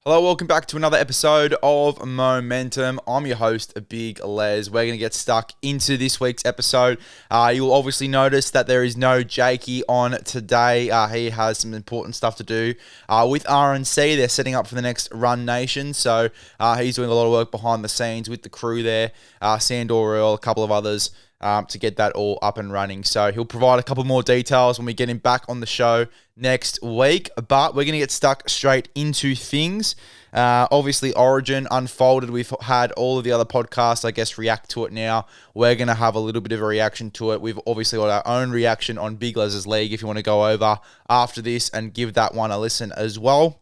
Hello, welcome back to another episode of Momentum. I'm your host, Big Les. We're going to get stuck into this week's episode. You'll obviously notice that there is no Jakey on today. He has some important stuff to do with RNC. They're setting up for the next Run Nation, so he's doing a lot of work behind the scenes with the crew there. Sandor Earl, a couple of others. To get that all up and running. So he'll provide a couple more details when we get him back on the show next week. But we're going to get stuck straight into things. Obviously, Origin unfolded. We've had all of the other podcasts, I guess, react to it now. We're going to have a little bit of a reaction to it. We've obviously got our own reaction on Big Les's League if you want to go over after this and give that one a listen as well.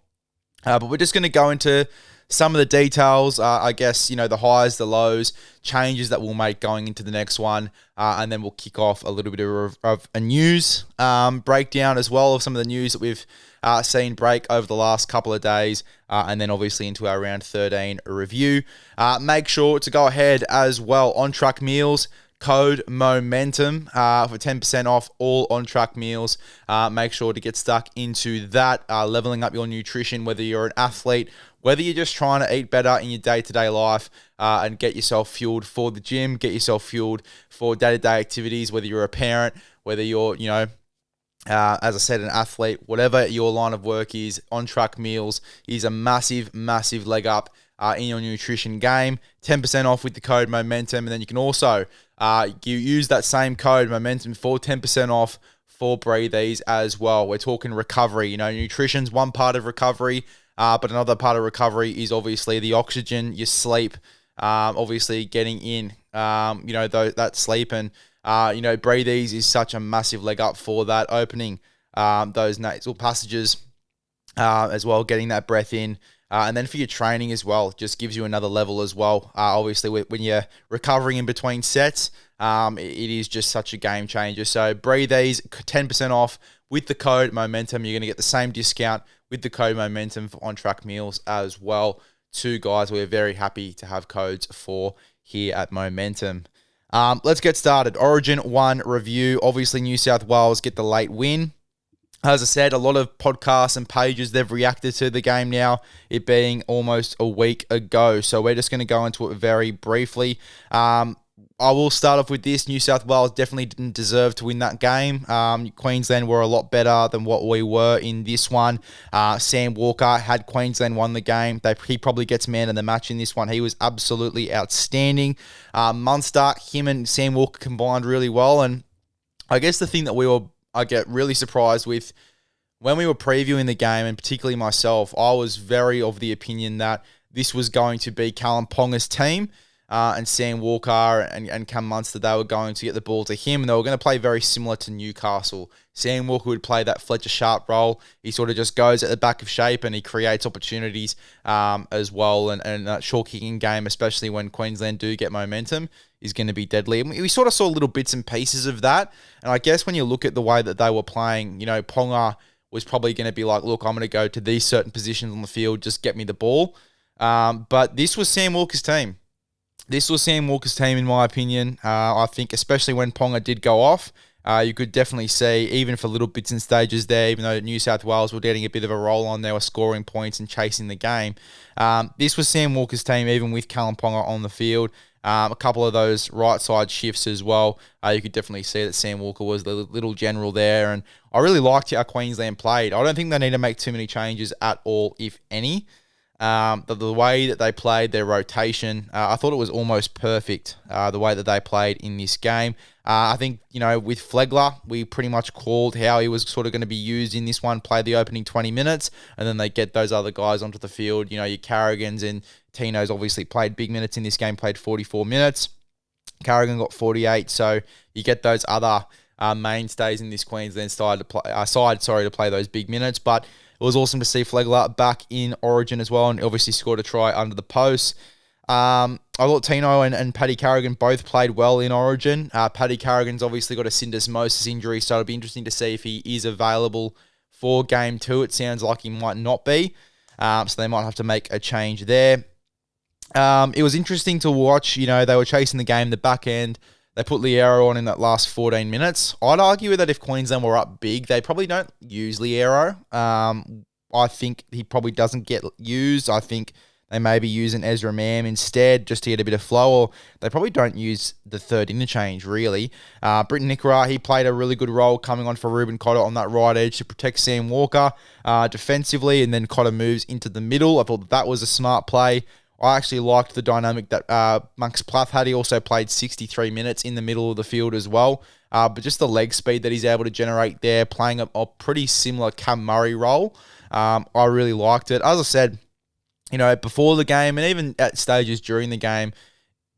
But we're just going to go into some of the details, I guess, the highs, the lows, changes that we'll make going into the next one, and then we'll kick off a little bit of a news breakdown as well of some of the news that we've seen break over the last couple of days, and then obviously into our round 13 review. Make sure to go ahead as well, on-track meals, code MOMENTUM for 10% off all on-track meals. Make sure to get stuck into that, leveling up your nutrition, whether you're an athlete, whether you're just trying to eat better in your day-to-day life and get yourself fueled for the gym, get yourself fueled for day-to-day activities, whether you're a parent, whether you're, as I said, an athlete, whatever your line of work is, on-track meals is a massive, massive leg up in your nutrition game. 10% off with the code MOMENTUM, and then you can also you use that same code MOMENTUM for 10% off for Breathe Ease as well. We're talking recovery. Nutrition's one part of recovery, but another part of recovery is obviously the oxygen, your sleep, obviously getting in, that sleep. And, Breathe Ease is such a massive leg up for that, opening those nasal passages as well, getting that breath in. And then for your training as well, just gives you another level as well. Obviously, when you're recovering in between sets, it is just such a game changer. So Breathe Ease, 10% off with the code MOMENTUM. You're going to get the same discount with the code MOMENTUM for on-track meals as well. Two guys we're very happy to have codes for here at Momentum. Let's get started. Origin 1 review. Obviously, New South Wales get the late win. As I said, a lot of podcasts and pages, they've reacted to the game now, it being almost a week ago. So we're just going to go into it very briefly. I will start off with this. New South Wales definitely didn't deserve to win that game. Queensland were a lot better than what we were in this one. Sam Walker, had Queensland won the game, he probably gets man of the match in this one. He was absolutely outstanding. Munster, him and Sam Walker combined really well. And I guess the thing that I get really surprised with when we were previewing the game, and particularly myself, I was very of the opinion that this was going to be Callum Ponga's team, and Sam Walker and Cam Munster, they were going to get the ball to him, and they were going to play very similar to Newcastle. Sam Walker would play that Fletcher Sharp role. He sort of just goes at the back of shape and he creates opportunities as well, and that short kicking game, especially when Queensland do get momentum, is going to be deadly. And we sort of saw little bits and pieces of that. And I guess when you look at the way that they were playing, Ponga was probably going to be like, look, I'm going to go to these certain positions on the field, just get me the ball. But this was Sam Walker's team. This was Sam Walker's team, in my opinion. I think especially when Ponga did go off, you could definitely see, even for little bits and stages there, even though New South Wales were getting a bit of a roll on, they were scoring points and chasing the game. This was Sam Walker's team, even with Callum Ponga on the field. A couple of those right side shifts as well. You could definitely see that Sam Walker was the little general there. And I really liked how Queensland played. I don't think they need to make too many changes at all, if any. The way that they played, their rotation, I thought it was almost perfect, the way that they played in this game. I think, with Flegler, we pretty much called how he was sort of going to be used in this one, play the opening 20 minutes, and then they get those other guys onto the field. Your Carrigans and Tino's obviously played big minutes in this game, played 44 minutes. Carrigan got 48, so you get those other mainstays in this Queensland side to play those big minutes. But it was awesome to see Flegler back in Origin as well, and obviously scored a try under the post. I thought Tino and Paddy Carrigan both played well in Origin. Paddy Carrigan's obviously got a syndesmosis injury, so it'll be interesting to see if he is available for Game 2. It sounds like he might not be, so they might have to make a change there. It was interesting to watch. They were chasing the game, the back end. They put Liero on in that last 14 minutes. I'd argue that if Queensland were up big, they probably don't use Liero. I think he probably doesn't get used. I think they may be using Ezra Mam instead just to get a bit of flow, or they probably don't use the third interchange, really. Britton Nikora, he played a really good role coming on for Ruben Cotter on that right edge to protect Sam Walker defensively, and then Cotter moves into the middle. I thought that was a smart play. I actually liked the dynamic that Max Plath had. He also played 63 minutes in the middle of the field as well. But just the leg speed that he's able to generate there, playing a pretty similar Cam Murray role, I really liked it. As I said, before the game and even at stages during the game,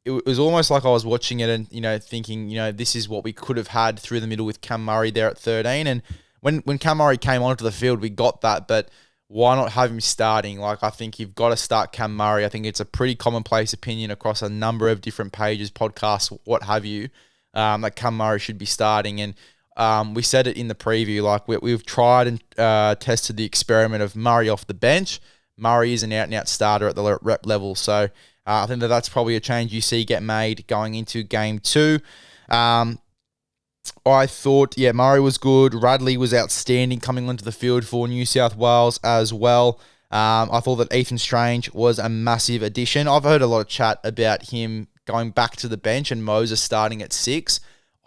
it was almost like I was watching it and, thinking, this is what we could have had through the middle with Cam Murray there at 13. And when Cam Murray came onto the field, we got that, but why not have him starting? I think you've got to start Cam Murray. I think it's a pretty commonplace opinion across a number of different pages, podcasts, what have you, that Cam Murray should be starting. And we said it in the preview, we've tried and tested the experiment of Murray off the bench. Murray is an out-and-out starter at the rep level. So I think that's probably a change you see get made going into Game 2. I thought, Murray was good. Radley was outstanding coming onto the field for New South Wales as well. I thought that Ethan Strange was a massive addition. I've heard a lot of chat about him going back to the bench and Moses starting at 6.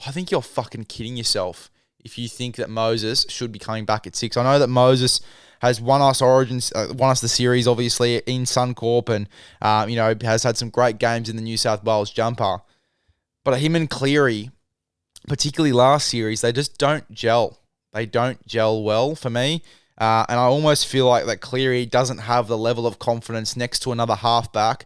I think you're fucking kidding yourself if you think that Moses should be coming back at 6. I know that Moses has won us Origins, won us the series, obviously, in Suncorp, and, has had some great games in the New South Wales jumper. But him and Cleary, particularly last series, they just don't gel. They don't gel well for me. And I almost feel like that Cleary doesn't have the level of confidence next to another halfback.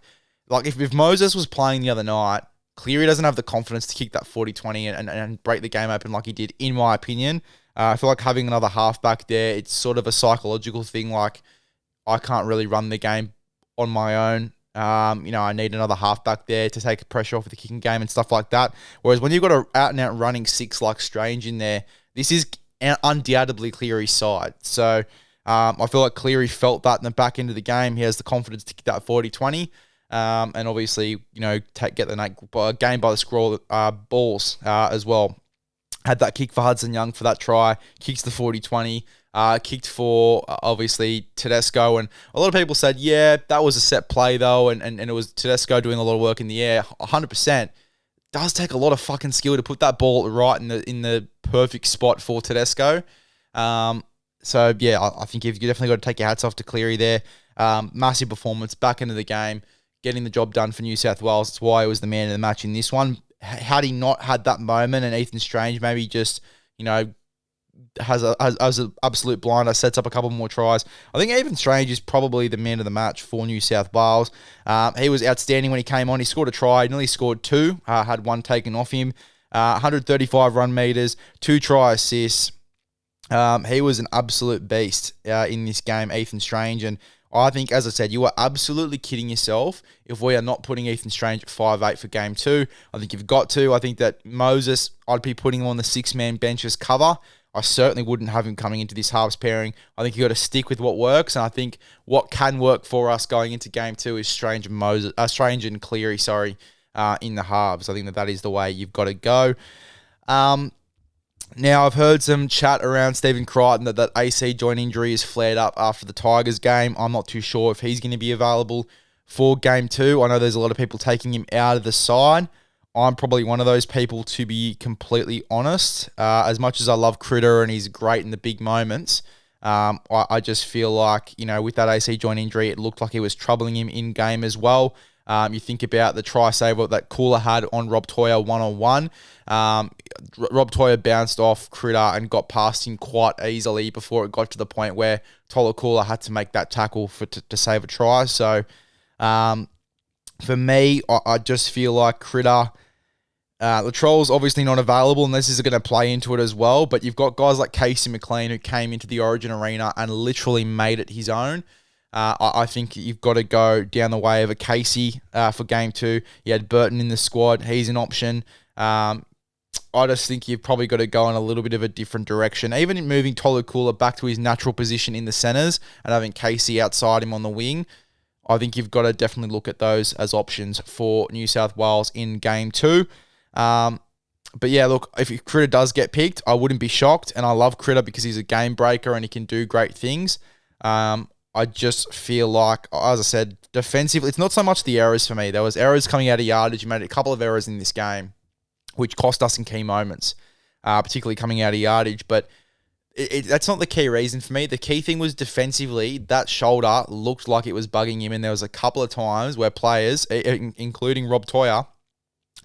If Moses was playing the other night, Cleary doesn't have the confidence to kick that 40-20 and break the game open like he did, in my opinion. I feel like having another halfback there, it's sort of a psychological thing. I can't really run the game on my own. I need another halfback there to take pressure off the kicking game and stuff like that. Whereas when you've got an out-and-out running 6 like Strange in there, this is undoubtedly Cleary's side. So I feel like Cleary felt that in the back end of the game. He has the confidence to kick that 40-20. And obviously, get the game by the scroll balls as well. Had that kick for Hudson Young for that try, kicks the 40-20, kicked for, obviously, Tedesco. And a lot of people said, that was a set play, though, and it was Tedesco doing a lot of work in the air. 100%. Does take a lot of fucking skill to put that ball right in the perfect spot for Tedesco. I think you've definitely got to take your hats off to Cleary there. Massive performance, back into the game, getting the job done for New South Wales. That's why he was the man of the match in this one. Had he not had that moment, and Ethan Strange maybe just, has an absolute blinder, sets up a couple more tries, I think Ethan Strange is probably the man of the match for New South Wales. He was outstanding when he came on. He scored a try, nearly scored 2, had 1 taken off him, 135 run meters, 2 try assists. He was an absolute beast in this game, Ethan Strange, and I think, as I said, you are absolutely kidding yourself if we are not putting Ethan Strange at 5'8" for Game 2. I think you've got to. I think that Moses, I'd be putting him on the 6-man bench as cover. I certainly wouldn't have him coming into this halves pairing. I think you've got to stick with what works, and I think what can work for us going into Game 2 is Strange and Cleary, in the halves. I think that is the way you've got to go. Now, I've heard some chat around Stephen Crichton that AC joint injury is flared up after the Tigers game. I'm not too sure if he's going to be available for Game 2. I know there's a lot of people taking him out of the side. I'm probably one of those people, to be completely honest. As much as I love Critter and he's great in the big moments, I just feel like, with that AC joint injury, it looked like it was troubling him in game as well. You think about the try saver that Cooler had on Rob Toyer one-on-one. Rob Toyer bounced off Critter and got past him quite easily before it got to the point where Tola Cooler had to make that tackle to save a try. So, for me, I just feel like Critter, Latrell's obviously not available, and this is going to play into it as well, but you've got guys like Casey McLean who came into the Origin arena and literally made it his own. I think you've got to go down the way of a Casey for Game 2. You had Burton in the squad. He's an option. I just think you've probably got to go in a little bit of a different direction. Even in moving Tolu Kula back to his natural position in the centres and having Casey outside him on the wing, I think you've got to definitely look at those as options for New South Wales in Game 2. But yeah, look, if Critter does get picked, I wouldn't be shocked. And I love Critter because he's a game breaker and he can do great things. I just feel like, as I said, defensively, it's not so much the errors for me. There was errors coming out of yardage. You made a couple of errors in this game, which cost us in key moments, particularly coming out of yardage. But that's not the key reason for me. The key thing was defensively, that shoulder looked like it was bugging him, and there was a couple of times where players, including Rob Toyer,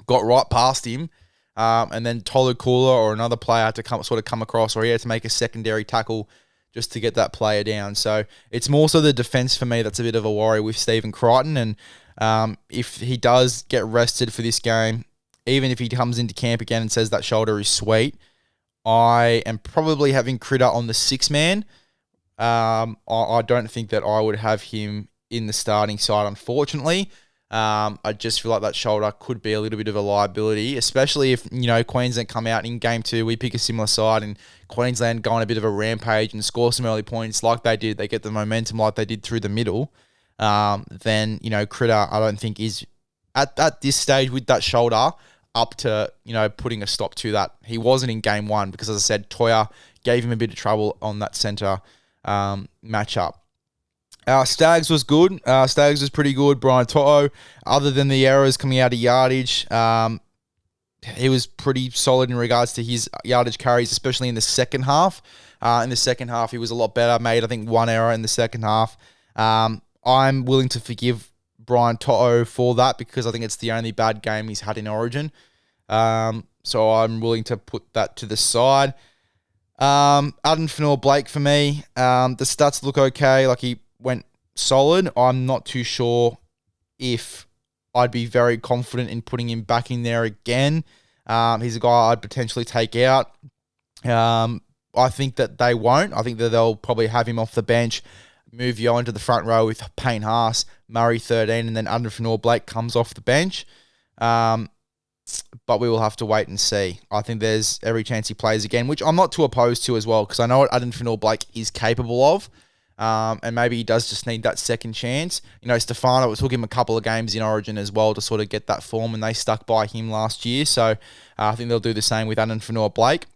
got right past him, and then Tolu Kula or another player had to come across, or he had to make a secondary tackle just to get that player down. So it's more so the defense for me that's a bit of a worry with Stephen Crichton. And if he does get rested for this game, even if he comes into camp again and says that shoulder is sweet, I am probably having Critter on the 6-man. I don't think that I would have him in the starting side, unfortunately. I just feel like that shoulder could be a little bit of a liability, especially if, Queensland come out in game 2, we pick a similar side, and Queensland go on a bit of a rampage and score some early points like they did. They get the momentum like they did through the middle. Then, Critter, I don't think is at this stage with that shoulder up to, putting a stop to that. He wasn't in game 1 because, as I said, Toyer gave him a bit of trouble on that centre matchup. Staggs was good. Staggs was pretty good. Brian To'o, other than the errors coming out of yardage, he was pretty solid in regards to his yardage carries, especially in the second half. In the second half, he was a lot better. Made, I think, 1 error in the second half. I'm willing to forgive Brian To'o for that because I think it's the only bad game he's had in Origin. So I'm willing to put that to the side. Addin Fanua-Blake for me. The stats look okay. Like, he went solid. I'm not too sure if I'd be very confident in putting him back in there again. He's a guy I'd potentially take out. I think that they won't. I think that they'll probably have him off the bench, move you into the front row with Payne Haas, Murray 13, and then Addin Fanua-Blake comes off the bench. But we will have to wait and see. I think there's every chance he plays again, which I'm not too opposed to as well, because I know what Addin Fanua-Blake is capable of. And maybe he does just need that second chance. Stefano, it took him a couple of games in Origin as well to sort of get that form, and they stuck by him last year. So I think they'll do the same with Addin Fanua-Blake.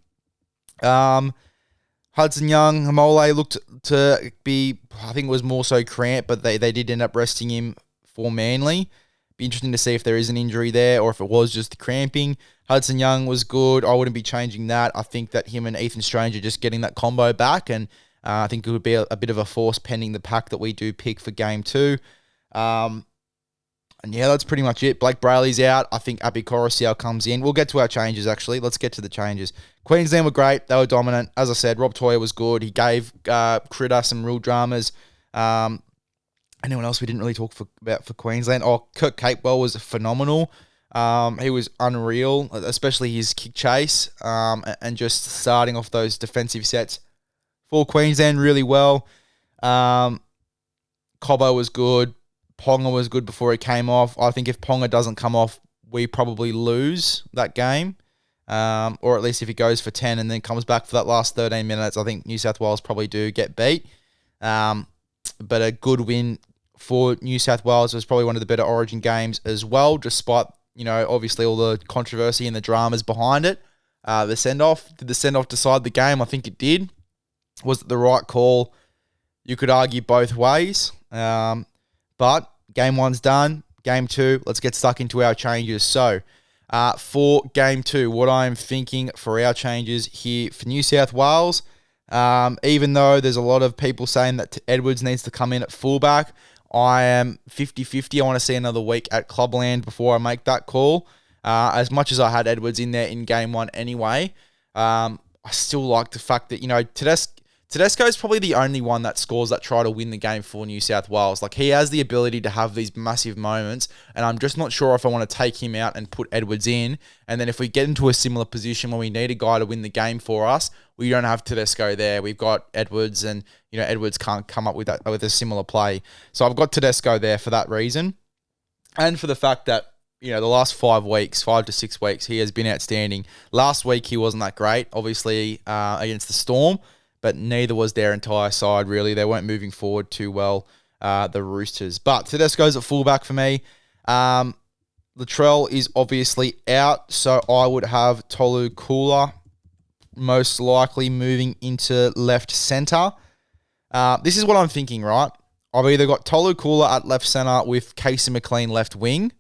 Hudson Young, Hamole looked to be, I think it was more so cramp, but they did end up resting him for Manly. Be interesting to see if there is an injury there or if it was just the cramping. Hudson Young was good. I wouldn't be changing that. I think that him and Ethan Strange are just getting that combo back, and I think it would be a bit of a force pending the pack that we do pick for game 2. And yeah, that's pretty much it. Blake Brayley's out. I think Api Korosia comes in. We'll get to our changes, actually. Let's get to the changes. Queensland were great. They were dominant. As I said, Rob Toyer was good. He gave Critter some real dramas. Anyone else we didn't really talk about for Queensland? Kurt Capewell was phenomenal. He was unreal, especially his kick chase and just starting off those defensive sets for Queensland really well. Cobbo was good. Ponga was good before he came off. I think if Ponga doesn't come off, we probably lose that game. Or at least if he goes for 10 and then comes back for that last 13 minutes, I think New South Wales probably do get beat. But a good win for New South Wales. It was probably one of the better Origin games as well, despite, obviously all the controversy and the dramas behind it. The send-off. Did the send-off decide the game? I think it did. Was it the right call? You could argue both ways. But game 1's done. Game 2, let's get stuck into our changes. So, for game 2, what I'm thinking for our changes here for New South Wales, even though there's a lot of people saying that Edwards needs to come in at fullback, I am 50-50. I want to see another week at Clubland before I make that call. As much as I had Edwards in there in game 1 anyway, I still like the fact that, Tedesco is probably the only one that scores that try to win the game for New South Wales. Like, he has the ability to have these massive moments, and I'm just not sure if I want to take him out and put Edwards in. And then if we get into a similar position where we need a guy to win the game for us, we don't have Tedesco there. We've got Edwards, and Edwards can't come up with a similar play. So I've got Tedesco there for that reason, and for the fact that the last 5 to 6 weeks, he has been outstanding. Last week he wasn't that great, obviously against the Storm. But neither was their entire side, really. They weren't moving forward too well, the Roosters. But Tedesco's at fullback for me. Latrell is obviously out, so I would have Tolu Kula most likely moving into left centre. This is what I'm thinking, right? I've either got Tolu Kula at left centre with Casey McLean left wing,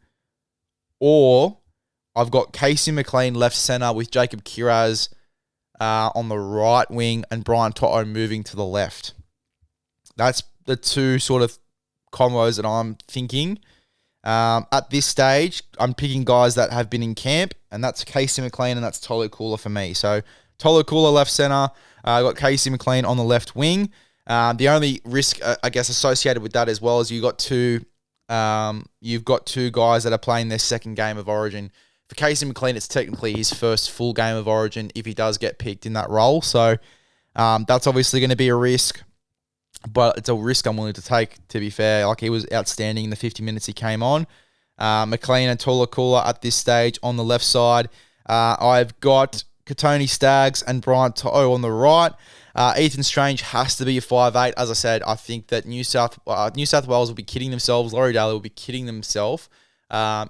or I've got Casey McLean left centre with Jacob Kiraz on the right wing and Brian Toto moving to the left. That's the two sort of combos that I'm thinking. At this stage, I'm picking guys that have been in camp, and that's Casey McLean and that's Tolu Kula for me. So Tolu Kula left centre. I got Casey McLean on the left wing. The only risk, I guess, associated with that as well is you've got two guys that are playing their second game of Origin. For Casey McLean, it's technically his first full game of Origin if he does get picked in that role. So that's obviously going to be a risk, but it's a risk I'm willing to take, to be fair. Like, he was outstanding in the 50 minutes he came on. McLean and Tolu Kula at this stage on the left side. I've got Katoni Staggs and Brian Toto on the right. Ethan Strange has to be a 5'8". As I said, I think that New South Wales will be kidding themselves. Laurie Daly will be kidding themselves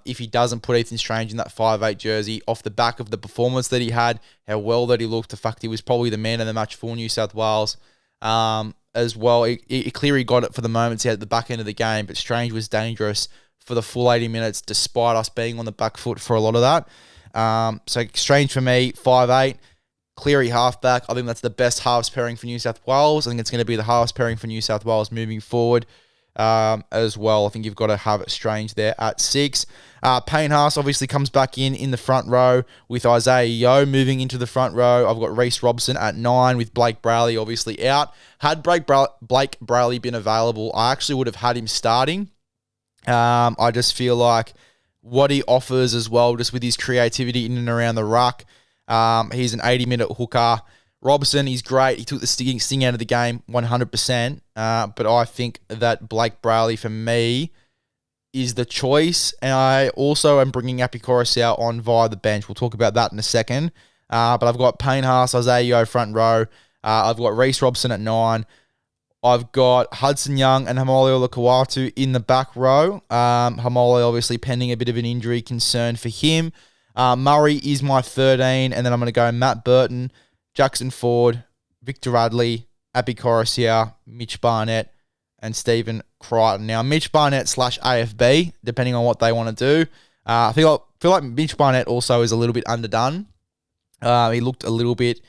if he doesn't put Ethan Strange in that 5'8" jersey off the back of the performance that he had, how well that he looked. The fact he was probably the man of the match for New South Wales as well. He clearly got it for the moments he had at the back end of the game, but Strange was dangerous for the full 80 minutes despite us being on the back foot for a lot of that. So Strange for me, 5'8". Cleary halfback. I think that's the best halves pairing for New South Wales. I think it's going to be the halves pairing for New South Wales moving forward as well. I think you've got to have Strange there at 6. Payne Haas obviously comes back in the front row with Isaiah Yeo moving into the front row. I've got Reece Robson at 9 with Blake Braley obviously out. Had Blake Braley been available, I actually would have had him starting. I just feel like what he offers as well, just with his creativity in and around the ruck. He's an 80-minute hooker. Robson, he's great. He took the sting out of the game 100%. But I think that Blake Braley, for me, is the choice. And I also am bringing Api Coruscant on via the bench. We'll talk about that in a second. But I've got Payne Haas, Isaiah Yeo front row. I've got Reece Robson at 9. I've got Hudson Young and Hamole Olakau'atu in the back row. Hamole obviously pending a bit of an injury concern for him. Murray is my 13, and then I'm going to go Matt Burton, Jackson Ford, Victor Radley, Api Coruscant, Mitch Barnett, and Stephen Crichton. Now, Mitch Barnett / AFB, depending on what they want to do. I feel like Mitch Barnett also is a little bit underdone. He looked a little bit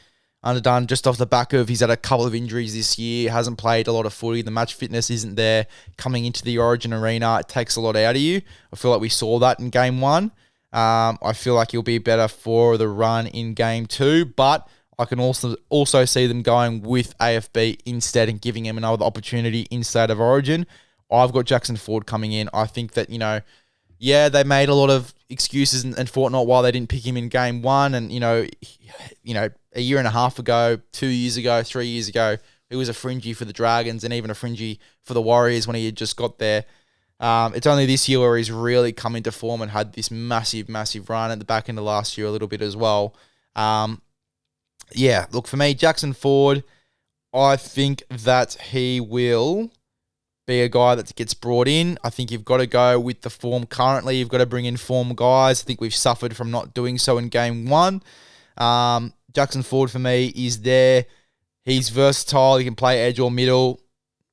underdone just off the back of he's had a couple of injuries this year, hasn't played a lot of footy, the match fitness isn't there. Coming into the Origin arena, it takes a lot out of you. I feel like we saw that in Game 1. I feel like he'll be better for the run in Game 2, but I can also see them going with AFB instead and giving him another opportunity instead of Origin. I've got Jackson Ford coming in. I think that, they made a lot of excuses and whatnot why they didn't pick him in Game 1, and a year and a half ago, 2 years ago, 3 years ago, he was a fringy for the Dragons and even a fringy for the Warriors when he had just got there. It's only this year where he's really come into form and had this massive, massive run at the back end of last year a little bit as well. Look, for me, Jackson Ford, I think that he will be a guy that gets brought in. I think you've got to go with the form currently. You've got to bring in form guys. I think we've suffered from not doing so in Game 1. Jackson Ford, for me, is there. He's versatile. He can play edge or middle.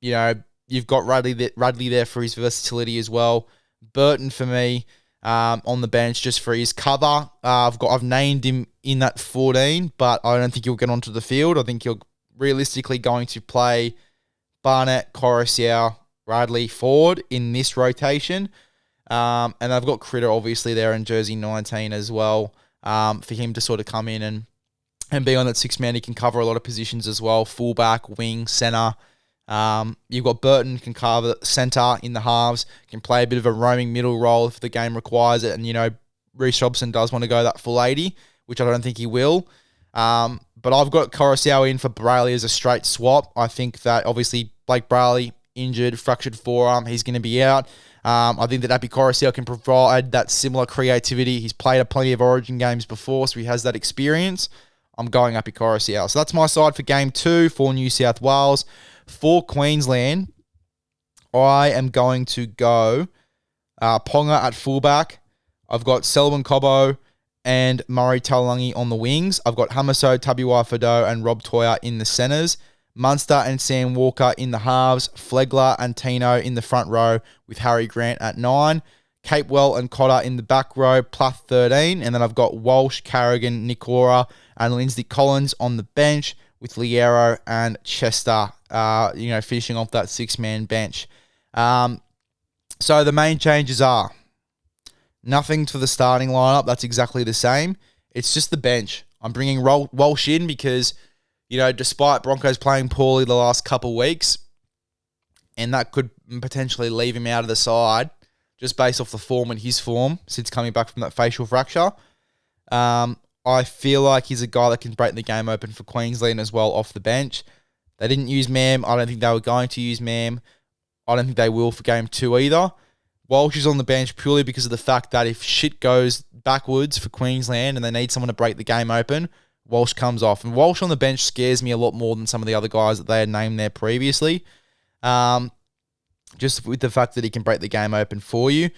You've got Radley there for his versatility as well. Burton, for me, on the bench just for his cover. I've named him in that 14, but I don't think he'll get onto the field. I think he'll realistically going to play Barnett, Coruscant, Radley, Ford in this rotation. And I've got Critter obviously there in jersey 19 as well, for him to sort of come in and be on that 6-man. He can cover a lot of positions as well. Fullback, wing, centre. You've got Burton, can cover centre in the halves, can play a bit of a roaming middle role if the game requires it. And, Reece Robson does want to go that full 80, which I don't think he will. But I've got Coruscant in for Braley as a straight swap. I think that obviously Blake Braley, injured, fractured forearm, he's going to be out. I think that Api Coruscant can provide that similar creativity. He's played plenty of Origin games before, so he has that experience. I'm going Api Coruscant. So that's my side for Game 2 for New South Wales. For Queensland, I am going to go Ponga at fullback. I've got Selwyn Cobbo and Murray Taulagi on the wings. I've got Hamiso, Tabuai Fidow, and Rob Toya in the centres. Munster and Sam Walker in the halves. Flegler and Tino in the front row with Harry Grant at 9. Capewell and Cotter in the back row, plus 13. And then I've got Walsh, Carrigan, Nikora, and Lindsay Collins on the bench with Liero and Chester, finishing off that 6-man bench. So the main changes are nothing to the starting lineup. That's exactly the same. It's just the bench. I'm bringing Walsh in because, despite Broncos playing poorly the last couple weeks, and that could potentially leave him out of the side, just based off the form and his form since coming back from that facial fracture. I feel like he's a guy that can break the game open for Queensland as well off the bench. They didn't use Mam. I don't think they were going to use Mam. I don't think they will for game 2 either. Walsh is on the bench purely because of the fact that if shit goes backwards for Queensland and they need someone to break the game open, Walsh comes off. And Walsh on the bench scares me a lot more than some of the other guys that they had named there previously. Just with the fact that he can break the game open for you.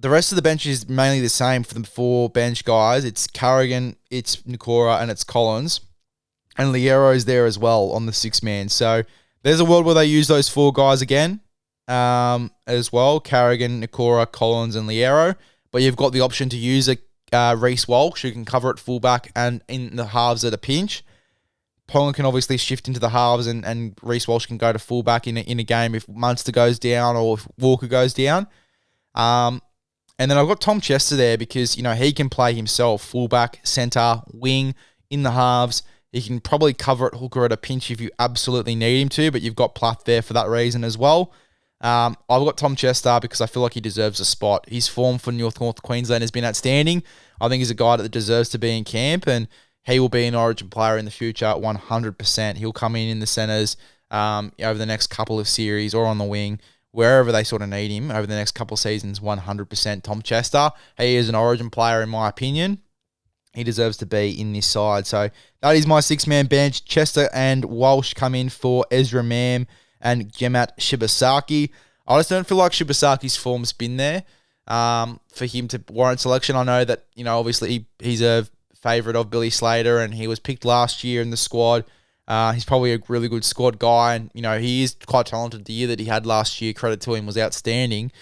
The rest of the bench is mainly the same for the 4 bench guys. It's Carrigan, it's Nikora, and it's Collins. And Liero's there as well on the 6-man. So there's a world where they use those 4 guys again as well. Carrigan, Nikora, Collins, and Liero. But you've got the option to use a Reece Walsh, who can cover at fullback and in the halves at a pinch. Ponga can obviously shift into the halves and Reece Walsh can go to fullback in a game if Munster goes down or if Walker goes down. And then I've got Tom Chester there because, he can play himself, fullback, centre, wing, in the halves. He can probably cover at hooker at a pinch if you absolutely need him to, but you've got Plath there for that reason as well. I've got Tom Chester because I feel like he deserves a spot. His form for North Queensland has been outstanding. I think he's a guy that deserves to be in camp, and he will be an Origin player in the future, 100%. He'll come in the centres over the next couple of series or on the wing, wherever they sort of need him over the next couple of seasons, 100% Tom Chester. He is an Origin player in my opinion. He deserves to be in this side. So that is my 6-man bench. Chester and Walsh come in for Ezra Mam and Gemat Shibasaki. I just don't feel like Shibasaki's form's been there for him to warrant selection. I know that, obviously he's a favourite of Billy Slater and he was picked last year in the squad. He's probably a really good squad guy, and he is quite talented. The year that he had last year, credit to him, was outstanding.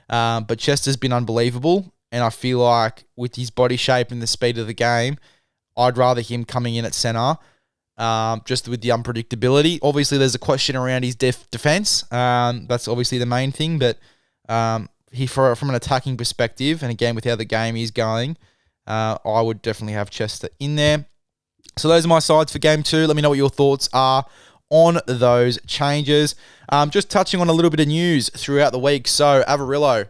But Chester's been unbelievable, and I feel like with his body shape and the speed of the game, I'd rather him coming in at centre, just with the unpredictability. Obviously, there's a question around his defence. That's obviously the main thing, but from an attacking perspective, and again with how the game is going, I would definitely have Chester in there. So those are my sides for game 2. Let me know what your thoughts are on those changes. Just touching on a little bit of news throughout the week. So Averillo,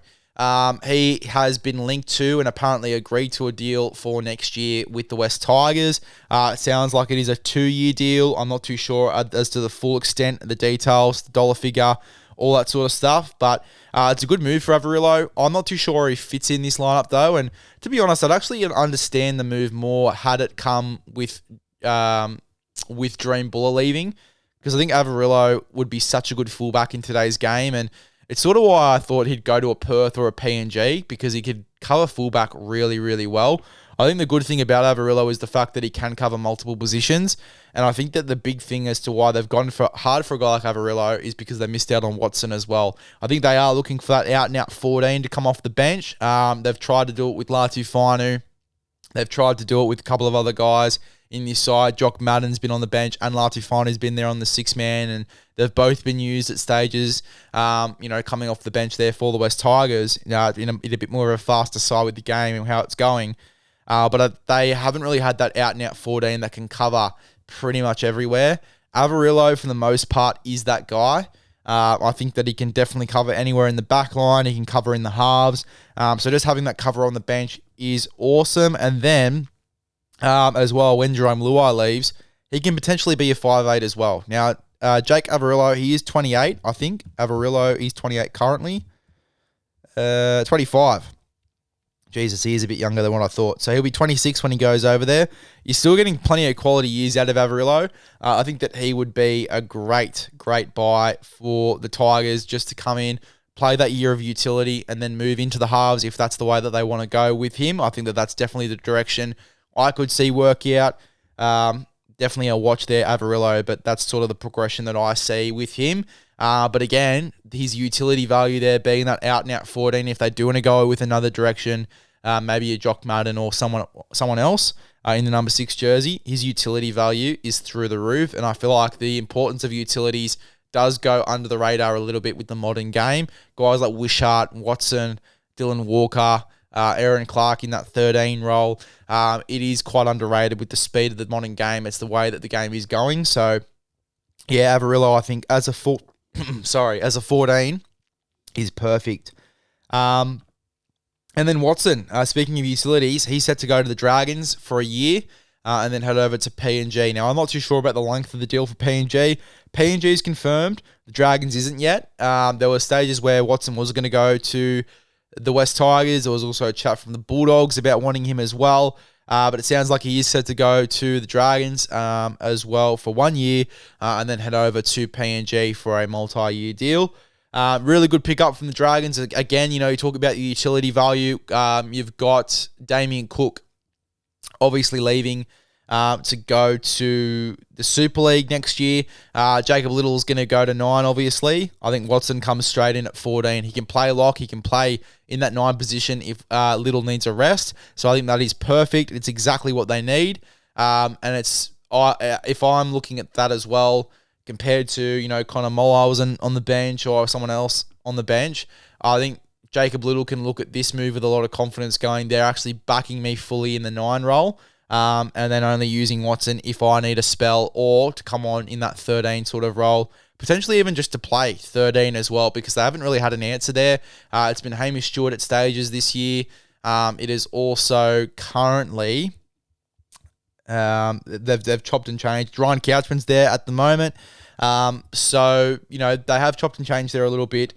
he has been linked to and apparently agreed to a deal for next year with the West Tigers. It sounds like it is a 2-year deal. I'm not too sure as to the full extent, the details, the dollar figure, all that sort of stuff. But it's a good move for Averillo. I'm not too sure he fits in this lineup though. And to be honest, I'd actually understand the move more had it come with Dream Buller leaving, because I think Averillo would be such a good fullback in today's game. And it's sort of why I thought he'd go to a Perth or a PNG, because he could cover fullback really, really well. I think the good thing about Averillo is the fact that he can cover multiple positions. And I think that the big thing as to why they've gone hard for a guy like Averillo is because they missed out on Watson as well. I think they are looking for that out-and-out 14 to come off the bench. They've tried to do it with Latu Finu. They've tried to do it with a couple of other guys in this side. Jock Madden's been on the bench and Latu Finu's been there on the 6-man, and they've both been used at stages, coming off the bench there for the West Tigers, in a bit more of a faster side with the game and how it's going. But they haven't really had that out-and-out 14 that can cover pretty much everywhere. Averillo, for the most part, is that guy. I think that he can definitely cover anywhere in the back line. He can cover in the halves. So just having that cover on the bench is awesome. And then, as well, when Jerome Luai leaves, he can potentially be a 5'8 as well. Now, Jake Averillo, he is 28, I think. Averillo, he's 28 currently. 25. Jesus, he is a bit younger than what I thought. So he'll be 26 when he goes over there. You're still getting plenty of quality years out of Averillo. I think that he would be a great, great buy for the Tigers, just to come in, play that year of utility, and then move into the halves if that's the way that they want to go with him. I think that that's definitely the direction I could see work out. definitely a watch there, Averillo, but that's sort of the progression that I see with him. But again, his utility value there being that out-and-out 14, if they do want to go with another direction, maybe a Jock Madden or someone else in the number 6 jersey, his utility value is through the roof. And I feel like the importance of utilities does go under the radar a little bit with the modern game. Guys like Wishart, Watson, Dylan Walker, Aaron Clark in that 13 role. It is quite underrated with the speed of the modern game. It's the way that the game is going. So, yeah, Averillo, I think, as a 14 is perfect. And then Watson, speaking of utilities, he's set to go to the Dragons for a year and then head over to PNG. Now, I'm not too sure about the length of the deal for PNG. PNG is confirmed. The Dragons isn't yet. There were stages where Watson was going to go to the West Tigers. There was also a chat from the Bulldogs about wanting him as well. But it sounds like he is set to go to the Dragons as well for 1 year and then head over to PNG for a multi-year deal. Really good pickup from the Dragons. Again, you talk about the utility value. You've got Damien Cook obviously leaving to go to the Super League next year. Jacob Little's going to go to 9, obviously. I think Watson comes straight in at 14. He can play lock. He can play in that 9 position if Little needs a rest. So I think that is perfect. It's exactly what they need. And if I'm looking at that as well, compared to, Connor Mollars on the bench or someone else on the bench, I think Jacob Little can look at this move with a lot of confidence going, they're actually backing me fully in the 9 role. And then only using Watson if I need a spell or to come on in that 13 sort of role. Potentially even just to play 13 as well, because they haven't really had an answer there. It's been Hamish Stewart at stages this year. It is also currently, they've chopped and changed. Ryan Couchman's there at the moment. So, they have chopped and changed there a little bit.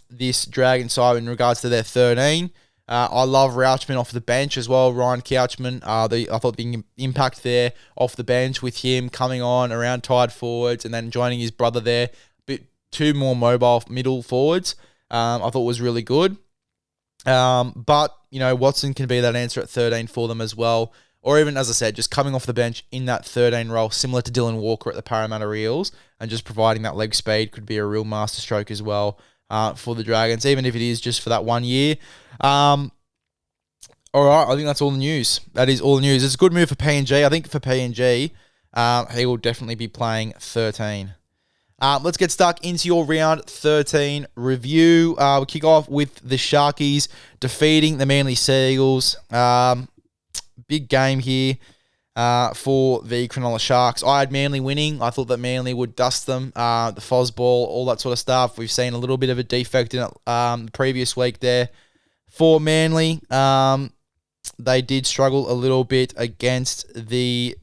This Dragon side in regards to their 13. I love Rauchman off the bench as well. Ryan Couchman, I thought the impact there off the bench with him coming on around tied forwards and then joining his brother there, but 2 more mobile middle forwards, I thought was really good. But, Watson can be that answer at 13 for them as well. Or even, as I said, just coming off the bench in that 13 role, similar to Dylan Walker at the Parramatta Eels, and just providing that leg speed could be a real masterstroke as well. For the Dragons, even if it is just for that 1 year. All right, I think that's all the news. That is all the news. It's a good move for PNG. I think for PNG, he will definitely be playing 13. Let's get stuck into your round 13 review. We'll kick off with the Sharkies defeating the Manly Seagulls. Big game here. For the Cronulla Sharks. I had Manly winning. I thought that Manly would dust them. The Fozball, all that sort of stuff. We've seen a little bit of a defect in it the previous week there. For Manly, they did struggle a little bit against the...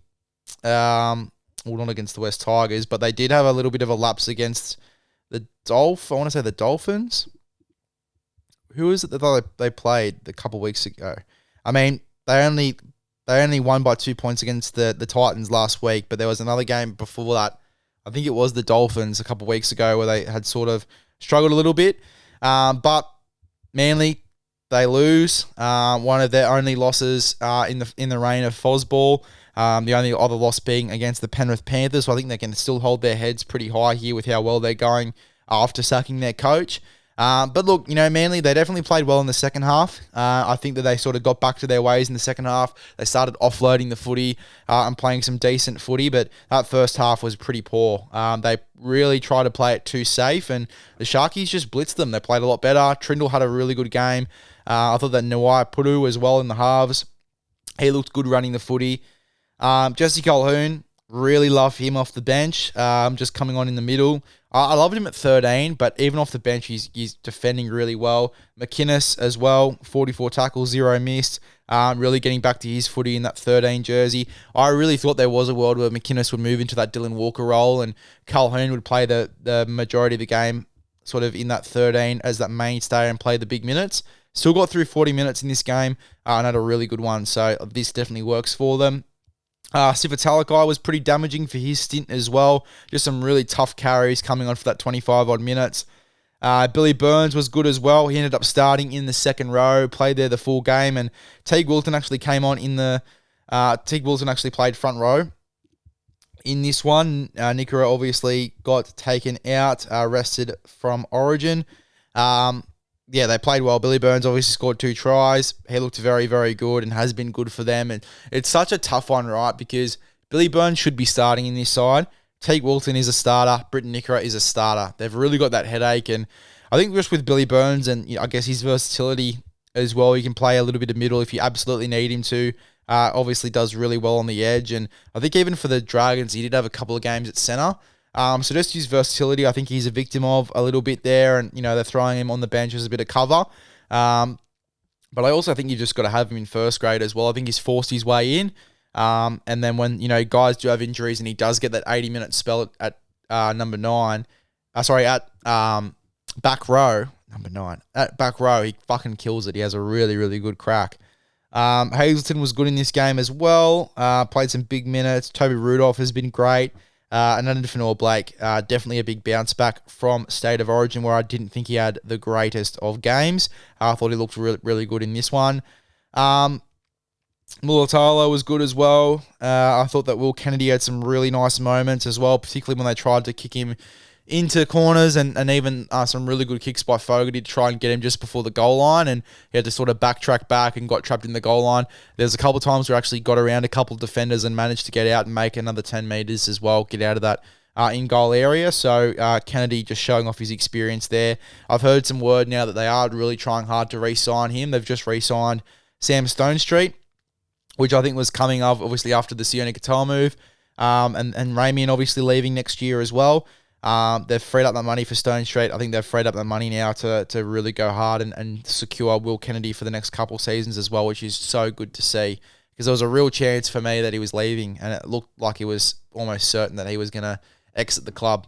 not against the West Tigers, but they did have a little bit of a lapse against the I want to say the Dolphins. Who is it that they played a couple weeks ago? I mean, they only won by 2 points against the Titans last week, but there was another game before that. I think it was the Dolphins a couple of weeks ago where they had sort of struggled a little bit. But Manly, they lose. One of their only losses in the reign of Fozball. The only other loss being against the Penrith Panthers. So I think they can still hold their heads pretty high here with how well they're going after sacking their coach. But look, Manly, they definitely played well in the second half. I think that they sort of got back to their ways in the second half. They started offloading the footy and playing some decent footy, but that first half was pretty poor. They really tried to play it too safe, and the Sharkies just blitzed them. They played a lot better. Trindle had a really good game. I thought that Nawai Puru as well in the halves. He looked good running the footy. Jesse Colquhoun, really love him off the bench, just coming on in the middle. I loved him at 13, but even off the bench, he's defending really well. McInnes as well, 44 tackles, 0 missed. Really getting back to his footy in that 13 jersey. I really thought there was a world where McInnes would move into that Dylan Walker role and Colquhoun would play the majority of the game sort of in that 13 as that mainstay and play the big minutes. Still got through 40 minutes in this game and had a really good one, so this definitely works for them. Sifa Talakai was pretty damaging for his stint as well. Just some really tough carries coming on for that 25-odd minutes. Billy Burns was good as well. He ended up starting in the second row, played there the full game, and Teague Wilton actually came on in the Teague Wilson actually played front row in this one. Nikora obviously got taken out, rested from Origin. They played well. Billy Burns obviously scored 2 tries. He looked very, very good and has been good for them. And it's such a tough one, right? Because Billy Burns should be starting in this side. Teague Wilson is a starter. Britton Nikora is a starter. They've really got that headache. And I think just with Billy Burns and I guess his versatility as well, he can play a little bit of middle if you absolutely need him to. Obviously does really well on the edge. And I think even for the Dragons, he did have a couple of games at centre. So just his versatility, I think he's a victim of a little bit there. And, they're throwing him on the bench as a bit of cover. But I also think you just got to have him in first grade as well. I think he's forced his way in. And then when, guys do have injuries and he does get that 80-minute spell at number 9, back row, number 9, at back row, he fucking kills it. He has a really, really good crack. Hazleton was good in this game as well. Played some big minutes. Toby Rudolph has been great. And then Fanua Blake, definitely a big bounce back from State of Origin, where I didn't think he had the greatest of games. I thought he looked really, really good in this one. Mulatalo was good as well. I thought that Will Kennedy had some really nice moments as well, particularly when they tried to kick him into corners and even some really good kicks by Fogarty to try and get him just before the goal line, and he had to sort of backtrack back and got trapped in the goal line. There's a couple of times where actually got around a couple of defenders and managed to get out and make another 10 metres as well, get out of that in-goal area. So Kennedy just showing off his experience there. I've heard some word now that they are really trying hard to re-sign him. They've just re-signed Sam Stonestreet, which I think was coming of obviously after the Sione Katoa move, and Ramian obviously leaving next year as well. They've freed up that money for Stonestreet. I think they've freed up that money now to really go hard and secure Will Kennedy for the next couple seasons as well, which is so good to see, because there was a real chance for me that he was leaving, and it looked like it was almost certain that he was going to exit the club.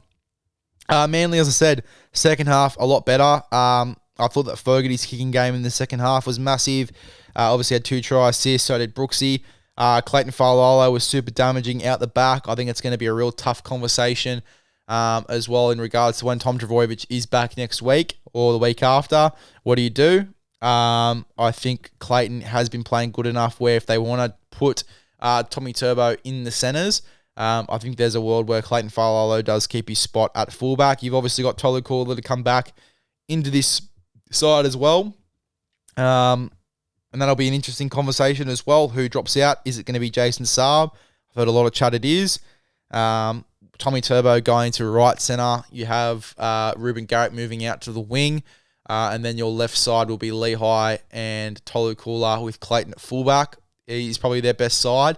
Manly, as I said, second half a lot better. I thought that Fogarty's kicking game in the second half was massive. Obviously had 2 try assists, so did Brooksy. Clayton Failolo was super damaging out the back. I think it's going to be a real tough conversation as well in regards to when Tom Trbojevic is back next week or the week after. What do you do? I think Clayton has been playing good enough where if they want to put Tommy Turbo in the centres, I think there's a world where Clayton Failolo does keep his spot at fullback. You've obviously got Tolu Kula to come back into this side as well. And that'll be an interesting conversation as well. Who drops out? Is it going to be Jason Saab? I've heard a lot of chat it is. Tommy Turbo going to right centre. You have Ruben Garrett moving out to the wing. And then your left side will be Lehigh and Tolu Kula with Clayton at fullback. He's probably their best side,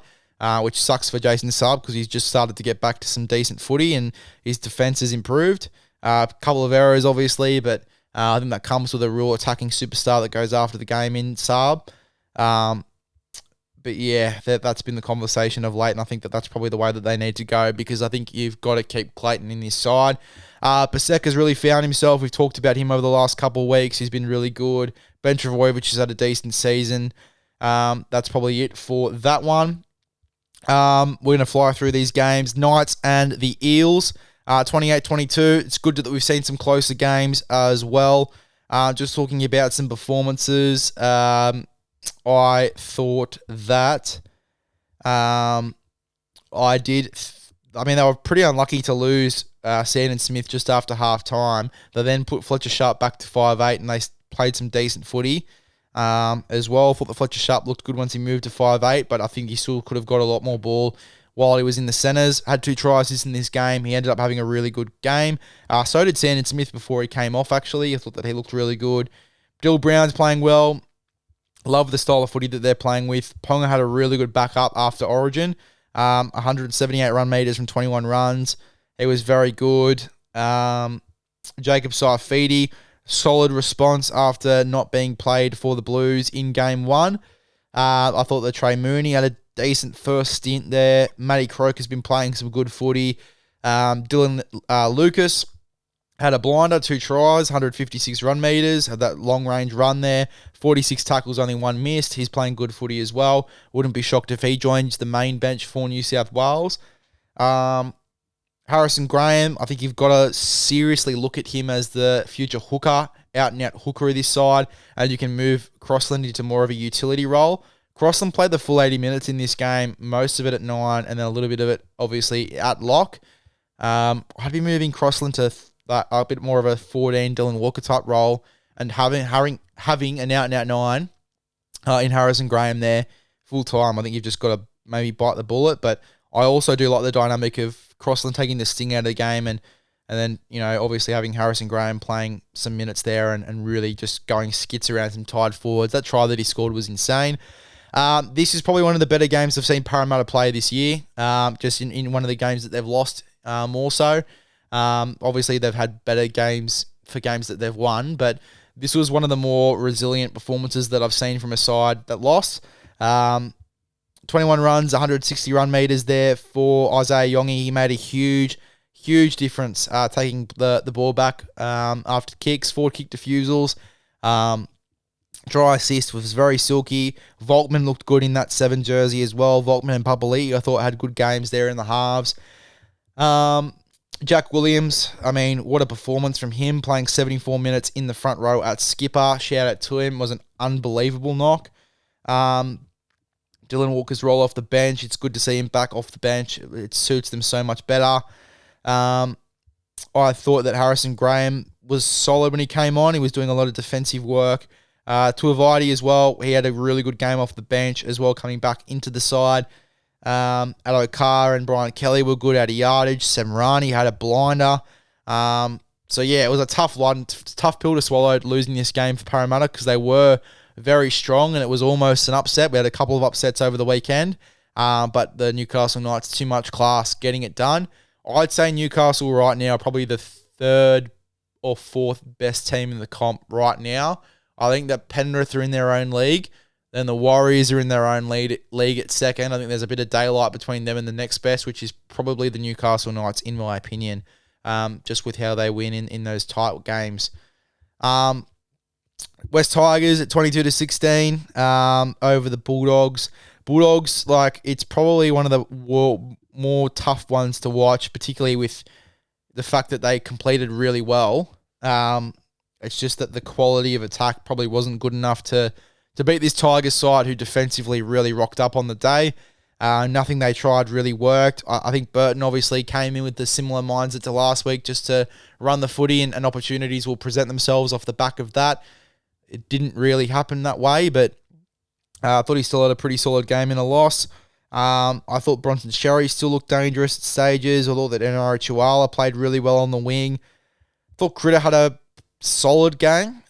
which sucks for Jason Saab because he's just started to get back to some decent footy and his defence has improved. A couple of errors, obviously, but I think that comes with a real attacking superstar that goes after the game in Saab. But yeah, that's been the conversation of late, and I think that's probably the way that they need to go, because I think you've got to keep Clayton in this side. Paseka's really found himself. We've talked about him over the last couple of weeks. He's been really good. Ben Trbojevic has had a decent season. That's probably it for that one. We're going to fly through these games. Knights and the Eels. 28-22. It's good that we've seen some closer games as well. Just talking about some performances. I thought that they were pretty unlucky to lose Sandon Smith just after half time. They then put Fletcher Sharp back to 5'8", and they played some decent footy as well. I thought that Fletcher Sharp looked good once he moved to 5'8", but I think he still could have got a lot more ball while he was in the centres. Had 2 try assists in this game. He ended up having a really good game. So did Sandon Smith before he came off, actually. I thought that he looked really good. Dill Brown's playing well. Love the style of footy that they're playing with. Ponga had a really good backup after Origin. 178 run meters from 21 runs. He was very good. Jacob Saifidi, solid response after not being played for the Blues in Game 1. I thought that Trey Mooney had a decent first stint there. Matty Croak has been playing some good footy. Dylan Lucas had a blinder, 2 tries, 156 run meters, had that long-range run there, 46 tackles, only 1 missed. He's playing good footy as well. Wouldn't be shocked if he joins the main bench for New South Wales. Harrison Graham, I think you've got to seriously look at him as the future hooker, out-and-out hooker of this side, and you can move Crossland into more of a utility role. Crossland played the full 80 minutes in this game, most of it at 9, and then a little bit of it, obviously, at lock. I'd be moving Crossland to a bit more of a 14 Dylan Walker type role and having an out-and-out 9 in Harrison Graham there full time. I think you've just got to maybe bite the bullet, but I also do like the dynamic of Crossland taking the sting out of the game and then, obviously having Harrison Graham playing some minutes there and really just going skits around some tied forwards. That try that he scored was insane. This is probably one of the better games I've seen Parramatta play this year, just in one of the games that they've lost more so. Obviously, they've had better games for games that they've won, but this was one of the more resilient performances that I've seen from a side that lost. 21 runs, 160 run meters there for Isaiah Yongi. He made a huge difference taking the ball back after kicks, forward kick defusals. Dry assist was very silky. Volkman looked good in that 7 jersey as well. Volkman and Papali'i, I thought, had good games there in the halves. Jack Williams, I mean, what a performance from him, playing 74 minutes in the front row at skipper. Shout out to him. Was an unbelievable knock. Dylan Walker's roll off the bench. It's good to see him back off the bench. It suits them so much better. I thought that Harrison Graham was solid when he came on. He was doing a lot of defensive work. Tuivasa as well. He had a really good game off the bench as well, coming back into the side. Addo Carr and Brian Kelly were good out of yardage. Semrani had a blinder. So yeah, it was a tough pill to swallow losing this game for Parramatta because they were very strong and it was almost an upset. We had a couple of upsets over the weekend, but the Newcastle Knights, too much class getting it done. I'd say Newcastle right now are probably the 3rd or 4th best team in the comp right now. I think that Penrith are in their own league. Then the Warriors are in their own league at second. I think there's a bit of daylight between them and the next best, which is probably the Newcastle Knights, in my opinion, just with how they win in those tight games. West Tigers at 22-16 over the Bulldogs. Bulldogs, it's probably one of the more tough ones to watch, particularly with the fact that they completed really well. It's just that the quality of attack probably wasn't good enough to beat this Tigers side who defensively really rocked up on the day. Nothing they tried really worked. I think Burton obviously came in with the similar mindset to last week, just to run the footy and opportunities will present themselves off the back of that. It didn't really happen that way, but I thought he still had a pretty solid game in a loss. I thought Bronson Sherry still looked dangerous at stages. I thought that NRO Chihuahua played really well on the wing. Thought Critter had a solid game,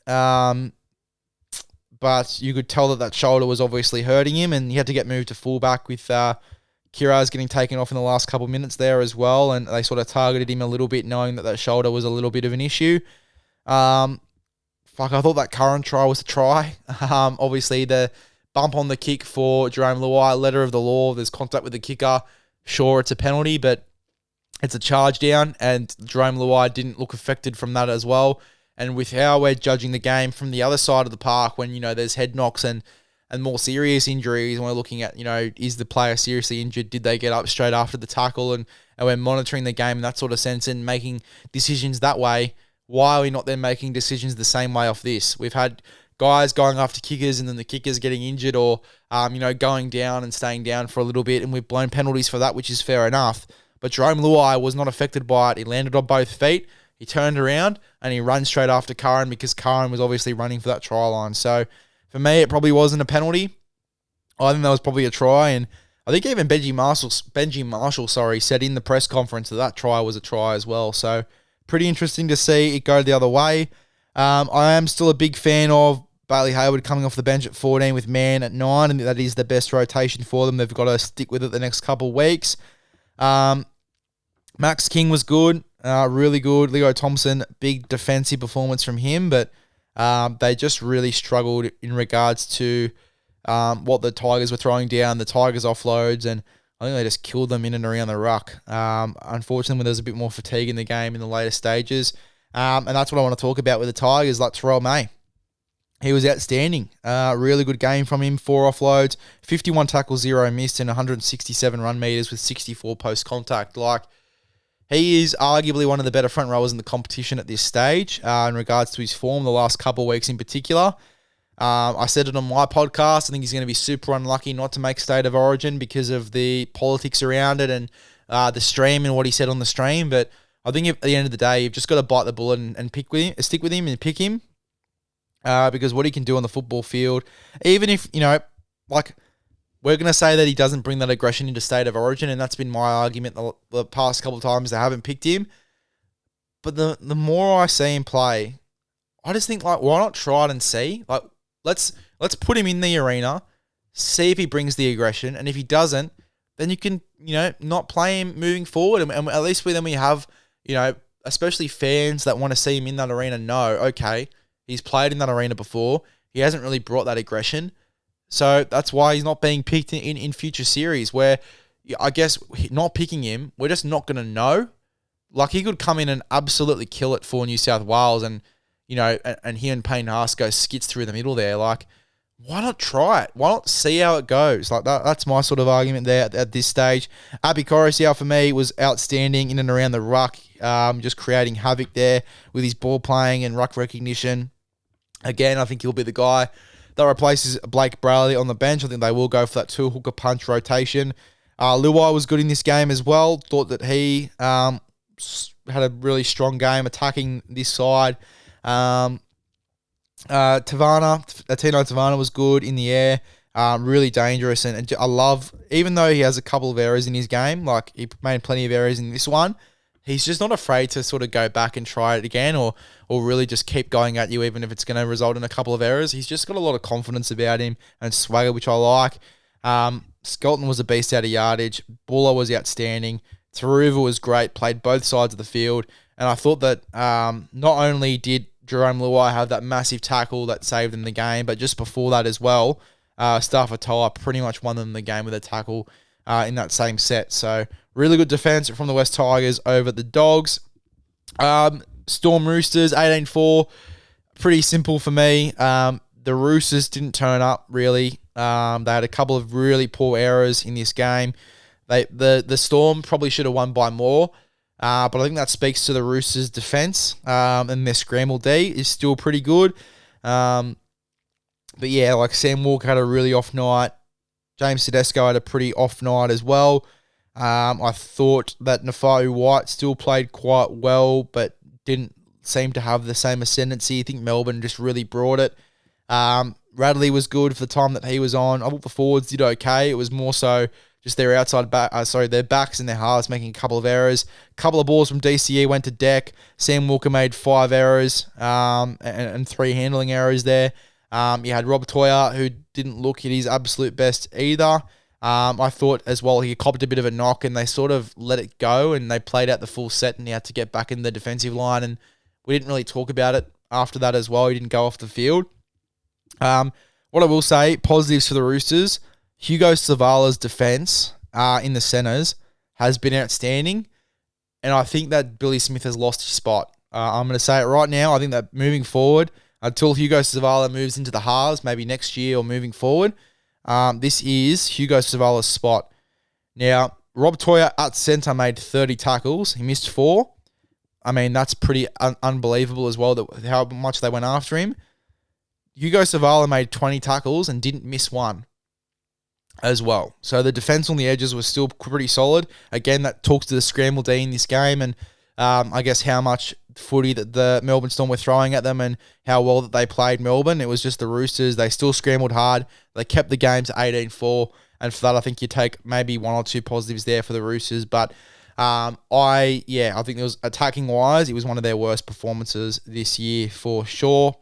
but you could tell that shoulder was obviously hurting him, and he had to get moved to fullback with Kiraz getting taken off in the last couple of minutes there as well, and they sort of targeted him a little bit, knowing that shoulder was a little bit of an issue. I thought that current try was a try. Obviously, the bump on the kick for Jerome Luai, letter of the law, there's contact with the kicker. Sure, it's a penalty, but it's a charge down, and Jerome Luai didn't look affected from that as well. And with how we're judging the game from the other side of the park, when, there's head knocks and more serious injuries, and we're looking at, is the player seriously injured? Did they get up straight after the tackle? And we're monitoring the game in that sort of sense and making decisions that way. Why are we not then making decisions the same way off this? We've had guys going after kickers and then the kickers getting injured or, going down and staying down for a little bit, and we've blown penalties for that, which is fair enough. But Jerome Luai was not affected by it. He landed on both feet. He turned around and he ran straight after Curran because Curran was obviously running for that try line. So for me, it probably wasn't a penalty. I think that was probably a try. And I think even Benji Marshall, said in the press conference that try was a try as well. So pretty interesting to see it go the other way. I am still a big fan of Bailey Hayward coming off the bench at 14 with Mann at 9. And that is the best rotation for them. They've got to stick with it the next couple of weeks. Max King was good. Really good. Leo Thompson, big defensive performance from him, but they just really struggled in regards to what the Tigers were throwing down, the Tigers offloads, and I think they just killed them in and around the ruck. Unfortunately, there was a bit more fatigue in the game in the later stages, and that's what I want to talk about with the Tigers, like Terrell May. He was outstanding. Really good game from him, 4 offloads, 51 tackles, 0 missed, and 167 run meters with 64 post-contact. He is arguably one of the better front rowers in the competition at this stage in regards to his form the last couple of weeks in particular. I said it on my podcast. I think he's going to be super unlucky not to make State of Origin because of the politics around it and the stream and what he said on the stream. But I think at the end of the day, you've just got to bite the bullet and stick with him and pick him because what he can do on the football field, even if, like we're going to say that he doesn't bring that aggression into State of Origin, and that's been my argument the past couple of times they haven't picked him. But the more I see him play, I just think, like, why not try it and see? Like, let's put him in the arena, see if he brings the aggression, and if he doesn't, then you can, not play him moving forward. And at least then we have, especially fans that want to see him in that arena know, okay, he's played in that arena before. He hasn't really brought that aggression. So that's why he's not being picked in future series where I guess not picking him, we're just not going to know. Like, he could come in and absolutely kill it for New South Wales and, and he and Payne Haas go skits through the middle there. Like, why not try it? Why not see how it goes? Like, that's my sort of argument there at this stage. Api Koroisau, for me, was outstanding in and around the ruck, just creating havoc there with his ball playing and ruck recognition. Again, I think he'll be the guy that replaces Blake Brayley on the bench. I think they will go for that two-hooker punch rotation. Luai was good in this game as well. Thought that he had a really strong game attacking this side. Tino Tavana was good in the air. Really dangerous. And I love, even though he has a couple of errors in his game, like he made plenty of errors in this one, he's just not afraid to sort of go back and try it again or really just keep going at you even if it's going to result in a couple of errors. He's just got a lot of confidence about him and swagger, which I like. Skelton was a beast out of yardage. Buller was outstanding. Taruva was great, played both sides of the field. And I thought that not only did Jerome Luai have that massive tackle that saved them the game, but just before that as well, Staffatoa pretty much won them the game with a tackle in that same set. So really good defense from the West Tigers over the Dogs. Storm Roosters, 18-4. Pretty simple for me. The Roosters didn't turn up, really. They had a couple of really poor errors in this game. The Storm probably should have won by more. But I think that speaks to the Roosters' defense. And their scramble D is still pretty good. But yeah, like Sam Walker had a really off night. James Tedesco had a pretty off night as well. I thought that Nafau White still played quite well, but didn't seem to have the same ascendancy. I think Melbourne just really brought it. Radley was good for the time that he was on. I thought the forwards did okay. It was more so just their their backs and their halves making a couple of errors. A couple of balls from DCE went to deck. Sam Walker made 5 errors and 3 handling errors there. You had Rob Toya, who didn't look at his absolute best either. I thought as well he copped a bit of a knock and they sort of let it go and they played out the full set and he had to get back in the defensive line and we didn't really talk about it after that as well. He didn't go off the field. What I will say, positives for the Roosters, Hugo Savala's defense in the centres has been outstanding and I think that Billy Smith has lost his spot. I'm going to say it right now. I think that moving forward, until Hugo Savala moves into the halves, maybe next year or moving forward, this is Hugo Savala's spot. Now, Rob Toya at centre made 30 tackles. He missed 4. I mean, that's pretty unbelievable as well, that how much they went after him. Hugo Savala made 20 tackles and didn't miss 1 as well. So the defence on the edges was still pretty solid. Again, that talks to the scramble D in this game and I guess how much footy that the Melbourne Storm were throwing at them and how well that they played Melbourne. It was just the Roosters. They still scrambled hard. They kept the game to 18-4. And for that, I think you take maybe 1 or 2 positives there for the Roosters. But I think it was attacking-wise, it was one of their worst performances this year for sure.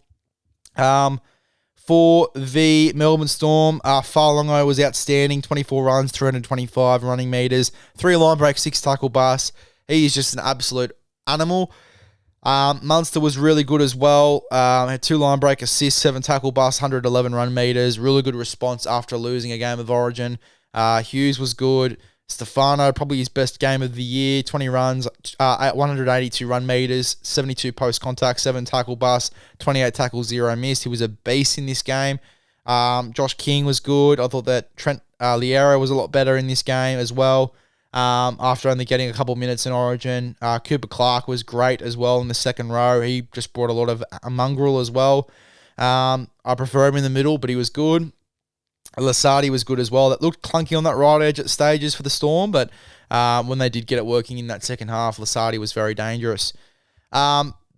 For the Melbourne Storm, Farlongo was outstanding. 24 runs, 325 running metres, 3 line breaks, 6 tackle busts. He is just an absolute animal. Munster was really good as well. Had 2 line break assists, 7 tackle busts, 111 run metres. Really good response after losing a game of Origin. Hughes was good. Stefano, probably his best game of the year. 20 runs, 182 run metres, 72 post contact, 7 tackle busts, 28 tackles, 0 missed. He was a beast in this game. Josh King was good. I thought that Trent Liero was a lot better in this game as well. After only getting a couple minutes in Origin. Cooper Clark was great as well in the second row. He just brought a lot of mongrel as well. I prefer him in the middle, but he was good. Lasardi was good as well. That looked clunky on that right edge at stages for the Storm, but when they did get it working in that second half, Lasardi was very dangerous.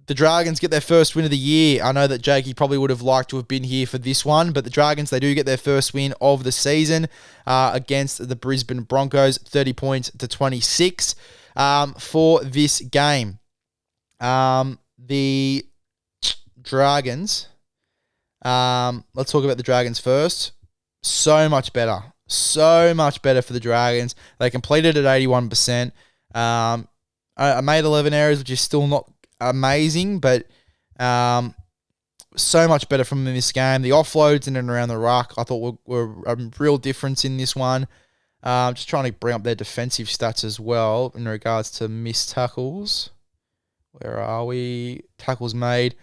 The Dragons get their first win of the year. I know that Jakey probably would have liked to have been here for this one, but the Dragons, they do get their first win of the season against the Brisbane Broncos, 30 points to 26 for this game. The Dragons, let's talk about the Dragons first. So much better for the Dragons. They completed at 81%. I made 11 errors, which is still not amazing, but so much better from this game. The offloads in and around the ruck, I thought were a real difference in this one. Just trying to bring up their defensive stats as well in regards to missed tackles. Where are we? Tackles made.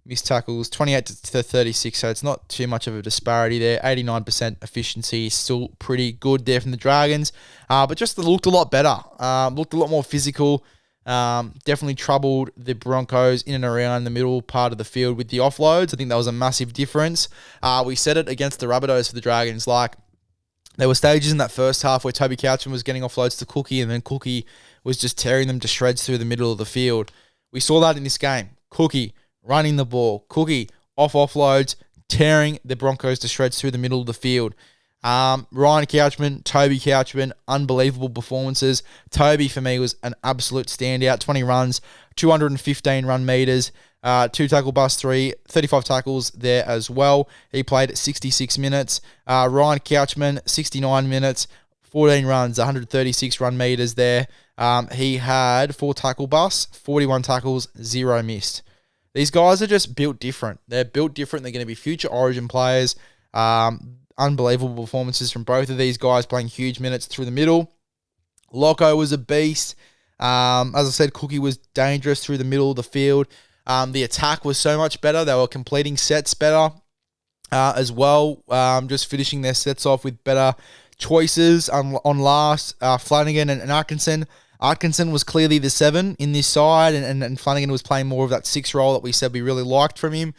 Missed tackles, 28 to 36, so it's not too much of a disparity there. 89% efficiency, still pretty good there from the Dragons, but just looked a lot better. Looked a lot more physical. Definitely troubled the Broncos in and around the middle part of the field with the offloads. I think that was a massive difference. We said it against the Rabbitohs for the Dragons. Like, there were stages in that first half where Toby Couchman was getting offloads to Cookie, and then Cookie was just tearing them to shreds through the middle of the field. We saw that in this game. Cookie running the ball. Cookie offloads, tearing the Broncos to shreds through the middle of the field. Ryan Couchman, Toby Couchman, unbelievable performances. Toby, for me, was an absolute standout. 20 runs, 215 run meters, 2 tackle bust, 35 tackles there as well. He played 66 minutes. Ryan Couchman, 69 minutes, 14 runs, 136 run meters there. He had 4 tackle busts, 41 tackles, 0 missed. These guys are just built different. They're built different. They're going to be future Origin players. Unbelievable performances from both of these guys, playing huge minutes through the middle. Loco was a beast. As I said, Cookie was dangerous through the middle of the field. The attack was so much better. They were completing sets better as well. Just finishing their sets off with better choices on last. Flanagan and Atkinson. Atkinson was clearly the 7 in this side, and Flanagan was playing more of that 6 role that we said we really liked from him,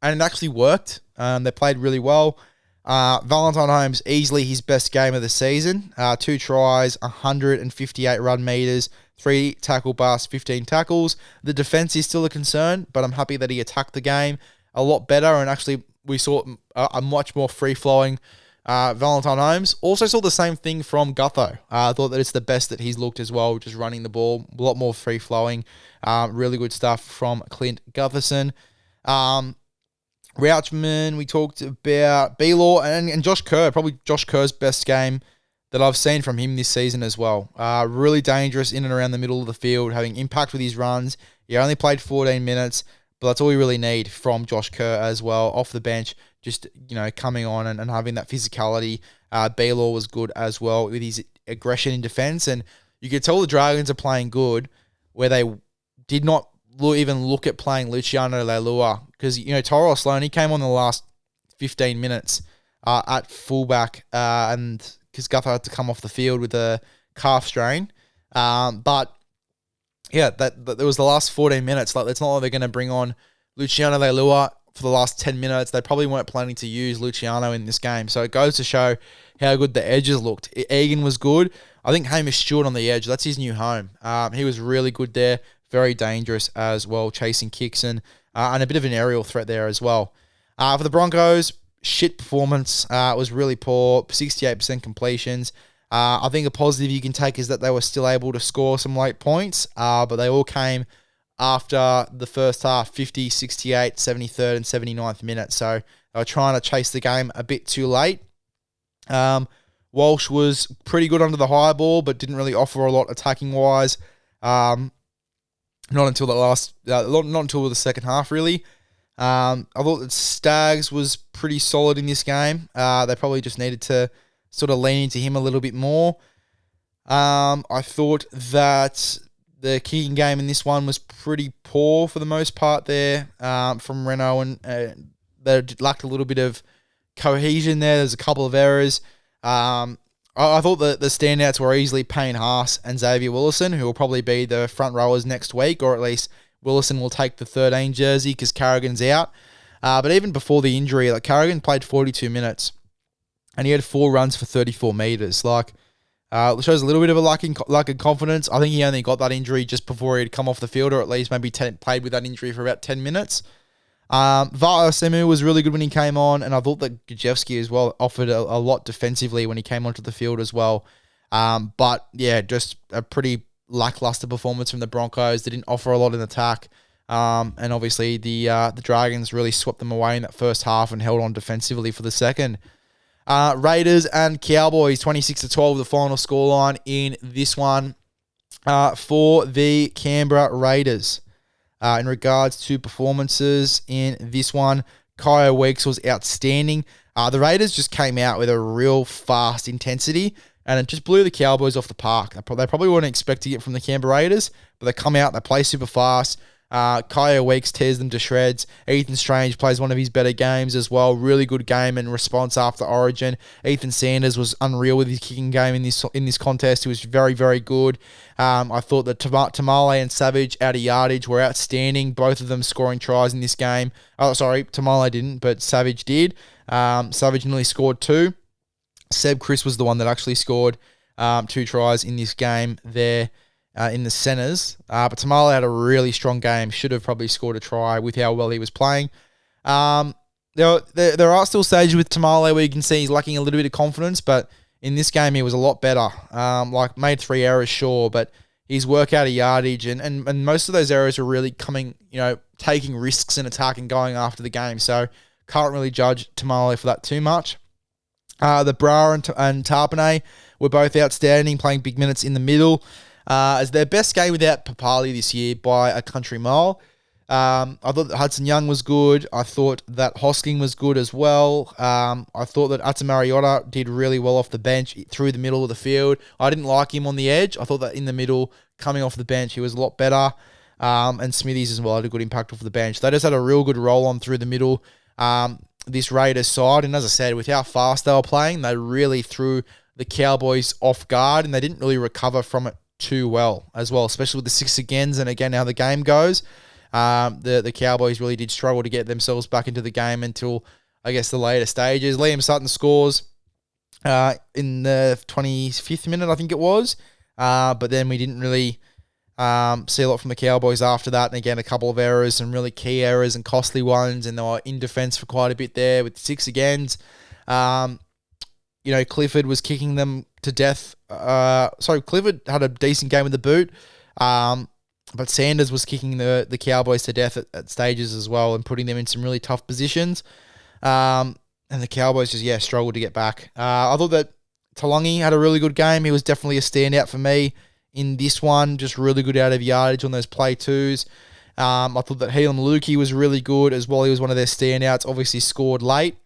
and it actually worked. They played really well. Valentine Holmes, easily his best game of the season. 2 tries, 158 run meters, 3 tackle busts, 15 tackles. The defense is still a concern, but I'm happy that he attacked the game a lot better, and actually we saw a much more free-flowing Valentine Holmes. Also saw the same thing from Gutho. I thought that it's the best that he's looked as well, just running the ball, a lot more free-flowing. Really good stuff from Clint Gutherson. Rauchman, we talked about B-Law and Josh Kerr, probably Josh Kerr's best game that I've seen from him this season as well. Really dangerous in and around the middle of the field, having impact with his runs. He only played 14 minutes, but that's all we really need from Josh Kerr as well. Off the bench, just coming on and having that physicality. B-Law was good as well with his aggression in defense, and you could tell the Dragons are playing good where they did not even look at playing Luciano Leilua, because Tyrell Sloan, he came on the last 15 minutes at fullback, and because Gutho had to come off the field with a calf strain, but yeah, that was the last 14 minutes. Like, it's not like they're going to bring on Luciano Leilua for the last 10 minutes. They probably weren't planning to use Luciano in this game, so it goes to show how good the edges looked. Egan was good. I think Hamish Stewart on the edge, that's his new home. He was really good there. Very dangerous as well, chasing kicks and a bit of an aerial threat there as well. For the Broncos, shit performance. It was really poor, 68% completions. I think a positive you can take is that they were still able to score some late points, but they all came after the first half, 50, 68, 73rd, and 79th minute. So they were trying to chase the game a bit too late. Walsh was pretty good under the high ball, but didn't really offer a lot attacking-wise. Not until not until the second half, really. I thought that Staggs was pretty solid in this game. They probably just needed to sort of lean into him a little bit more. I thought that the kicking game in this one was pretty poor for the most part there from Renault, and they lacked a little bit of cohesion there. There's a couple of errors. I thought the standouts were easily Payne Haas and Xavier Willison, who will probably be the front rowers next week, or at least Willison will take the 13 jersey because Carrigan's out. But even before the injury, like Carrigan played 42 minutes and he had 4 runs for 34 metres. Shows a little bit of a lack of confidence. I think he only got that injury just before he'd come off the field, or at least maybe played with that injury for about 10 minutes. Semu was really good when he came on, and I thought that Gajewski as well offered a lot defensively when he came onto the field as well. But yeah, just a pretty lackluster performance from the Broncos. They didn't offer a lot in attack. And obviously the Dragons really swept them away in that first half and held on defensively for the second. Raiders and Cowboys, 26-12, the final scoreline in this one for the Canberra Raiders. In regards to performances in this one, Kyle Weeks was outstanding. The Raiders just came out with a real fast intensity, and it just blew the Cowboys off the park. They probably weren't expecting it from the Canberra Raiders, but they come out, they play super fast. Kaya Weeks tears them to shreds. Ethan Strange plays one of his better games as well. Really good game and response after Origin. Ethan Sanders was unreal with his kicking game in this contest. He was very, very good. I thought that Tamale and Savage out of yardage were outstanding. Both of them scoring tries in this game. Oh, sorry, Tamale didn't, but Savage did. Savage nearly scored 2. Seb Chris was the one that actually scored 2 tries in this game there. In the centres. But Tamale had a really strong game. Should have probably scored a try with how well he was playing. There are still stages with Tamale where you can see he's lacking a little bit of confidence, but in this game he was a lot better. Made 3 errors, sure, but his work out of yardage and most of those errors are really coming, taking risks in attack and going after the game. So can't really judge Tamale for that too much. The Bra and Tarpanay were both outstanding, playing big minutes in the middle. As their best game without Papali this year by a country mile. I thought that Hudson Young was good. I thought that Hosking was good as well. I thought that Atamariota did really well off the bench through the middle of the field. I didn't like him on the edge. I thought that in the middle, coming off the bench, he was a lot better. And Smithies as well had a good impact off the bench. They just had a real good roll on through the middle. This Raiders side, and as I said, with how fast they were playing, they really threw the Cowboys off guard, and they didn't really recover from it too well as well, especially with the 6 agains and again how the game goes. The Cowboys really did struggle to get themselves back into the game until, I guess, the later stages. Liam Sutton scores in the 25th minute, I think it was. But then we didn't really see a lot from the Cowboys after that. And again, a couple of errors, some really key errors and costly ones. And they were in defence for quite a bit there with the 6 agains. Clifford was kicking them to death. Clifford had a decent game with the boot. But Sanders was kicking the Cowboys to death at stages as well and putting them in some really tough positions. And the Cowboys just, struggled to get back. I thought that Talangi had a really good game. He was definitely a standout for me in this one. Just really good out of yardage on those play twos. I thought that Helam Lukey was really good as well. He was one of their standouts. Obviously scored late.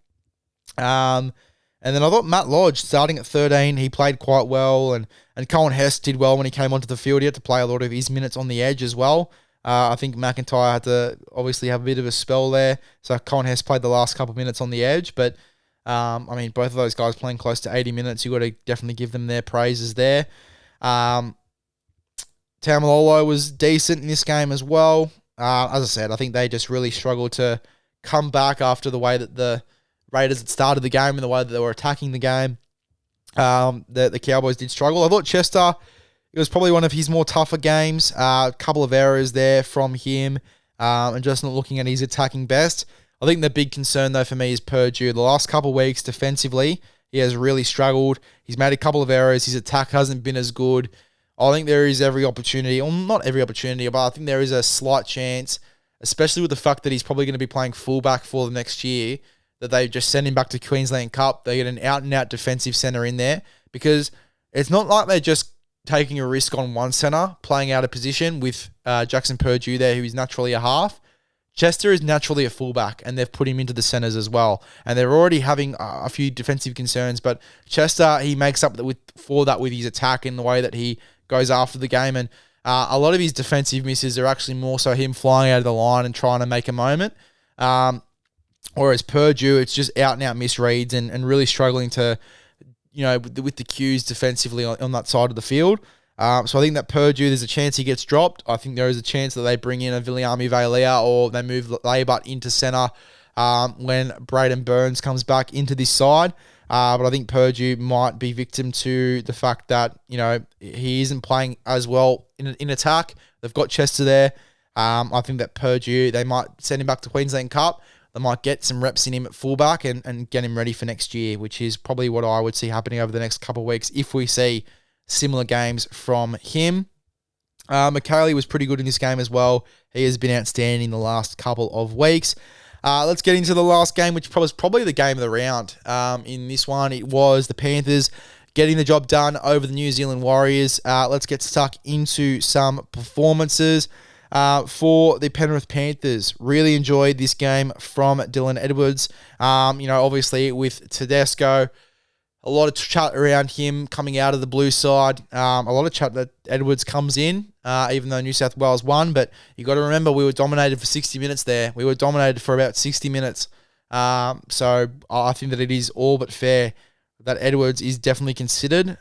And then I thought Matt Lodge, starting at 13, he played quite well, and Colin Hess did well when he came onto the field. He had to play a lot of his minutes on the edge as well. I think McIntyre had to obviously have a bit of a spell there, so Colin Hess played the last couple of minutes on the edge. But, both of those guys playing close to 80 minutes, you've got to definitely give them their praises there. Taumalolo was decent in this game as well. As I said, I think they just really struggled to come back after the way that the Raiders had started the game and the way that they were attacking the game. The Cowboys did struggle. I thought Chester, it was probably one of his more tougher games. A couple of errors there from him and just not looking at his attacking best. I think the big concern, though, for me is Purdue. The last couple of weeks defensively, he has really struggled. He's made a couple of errors. His attack hasn't been as good. I think there is every opportunity, or not every opportunity, but I think there is a slight chance, especially with the fact that he's probably going to be playing fullback for the next year, that they just send him back to Queensland Cup. They get an out-and-out defensive centre in there, because it's not like they're just taking a risk on one centre, playing out of position with Jackson Purdue there, who is naturally a half. Chester is naturally a fullback, and they've put him into the centres as well. And they're already having a few defensive concerns, but Chester, he makes up for that with his attack in the way that he goes after the game. And a lot of his defensive misses are actually more so him flying out of the line and trying to make a moment. Whereas Purdue, it's just out-and-out misreads and really struggling to, with the cues defensively on that side of the field. So I think that Purdue, there's a chance he gets dropped. I think there is a chance that they bring in a Viliami Vailea or they move Leibutt into centre when Braden Burns comes back into this side. But I think Purdue might be victim to the fact that, he isn't playing as well in attack. They've got Chester there. I think that Purdue, they might send him back to Queensland Cup. They might get some reps in him at fullback and get him ready for next year, which is probably what I would see happening over the next couple of weeks if we see similar games from him. McKaylee was pretty good in this game as well. He has been outstanding the last couple of weeks. Let's get into the last game, which was probably the game of the round. In this one, it was the Panthers getting the job done over the New Zealand Warriors. Let's get stuck into some performances for the Penrith Panthers. Really enjoyed this game from Dylan Edwards. Obviously with Tedesco, a lot of chat around him coming out of the blue side. A lot of chat that Edwards comes in, even though New South Wales won. But you got to remember, we were dominated for 60 minutes there. We were dominated for about 60 minutes. So I think that it is all but fair that Edwards is definitely considered.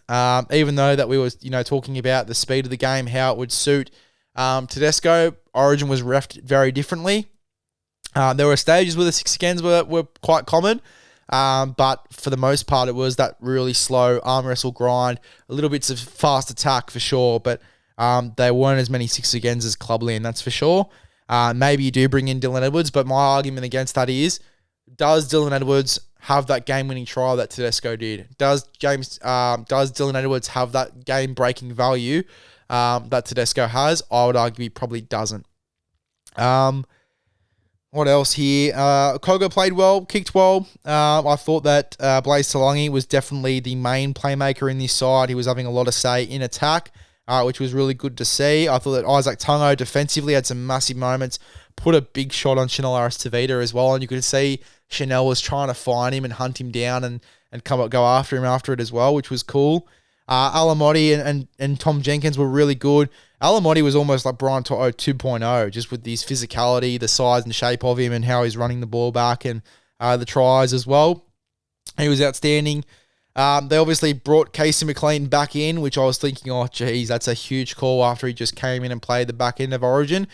Even though that we were, talking about the speed of the game, how it would suit Tedesco. Origin was reffed very differently. There were stages where the 6 agains were quite common. But for the most part, it was that really slow arm wrestle grind, a little bits of fast attack for sure, but there weren't as many 6 agains as Clubland, that's for sure. Maybe you do bring in Dylan Edwards, but my argument against that is, does Dylan Edwards have that game-winning try that Tedesco did? Does Dylan Edwards have that game-breaking value that Tedesco has? I would argue he probably doesn't. What else here? Kogo played well, kicked well. I thought that Blaze Talangi was definitely the main playmaker in this side. He was having a lot of say in attack, which was really good to see. I thought that Isaac Tungo defensively had some massive moments, put a big shot on Chanel Aristevita as well, and you could see Chanel was trying to find him and hunt him down and go after him after it as well, which was cool. Alamotti and Tom Jenkins were really good. Alamotti was almost like Brian Toto 2.0, just with his physicality, the size and shape of him, and how he's running the ball back, and the tries as well. He was outstanding. They obviously brought Casey McLean back in, which I was thinking, oh, geez, that's a huge call after he just came in and played the back end of Origin.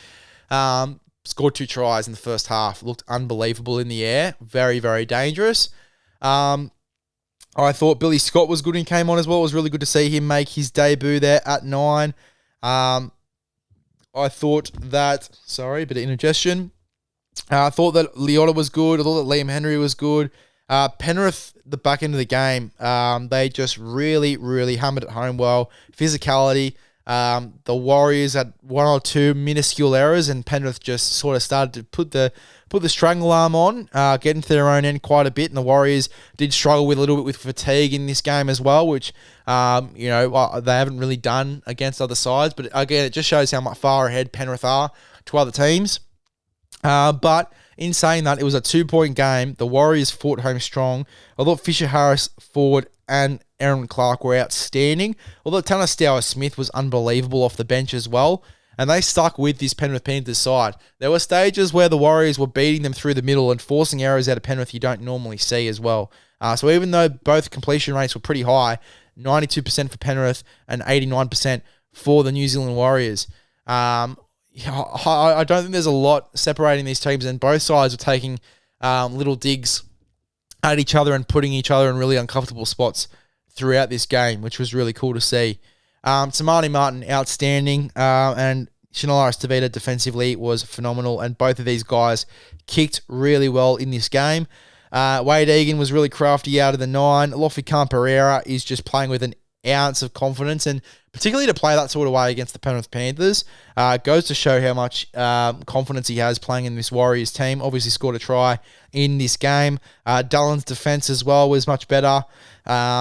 Scored 2 tries in the first half. Looked unbelievable in the air. Very, very dangerous. I thought Billy Scott was good and came on as well. It was really good to see him make his debut there at 9. I thought that, bit of indigestion. I thought that Leota was good. I thought that Liam Henry was good. Penrith, the back end of the game, they just really, really hammered it home well. Physicality. The Warriors had 1 or 2 minuscule errors, and Penrith just sort of started to put the strangle arm on, get into their own end quite a bit, and the Warriors did struggle with a little bit with fatigue in this game as well, which they haven't really done against other sides. But again, it just shows how much far ahead Penrith are to other teams. But in saying that, it was a 2-point game. The Warriors fought home strong. I thought Fisher Harris, Ford, and Aaron Clark were outstanding. Although Tanner Stowers-Smith was unbelievable off the bench as well. And they stuck with this Penrith Panthers side. There were stages where the Warriors were beating them through the middle and forcing errors out of Penrith you don't normally see as well. So even though both completion rates were pretty high, 92% for Penrith and 89% for the New Zealand Warriors. I don't think there's a lot separating these teams, and both sides were taking little digs at each other and putting each other in really uncomfortable spots throughout this game, which was really cool to see. Tamani Martin, outstanding, and Chanel Aristevita defensively was phenomenal, and both of these guys kicked really well in this game. Wade Egan was really crafty out of the 9. Lofi Khan Pereira is just playing with an ounce of confidence, and particularly to play that sort of way against the Penrith Panthers, goes to show how much confidence he has playing in this Warriors team. Obviously scored a try in this game. Dullen's defense as well was much better.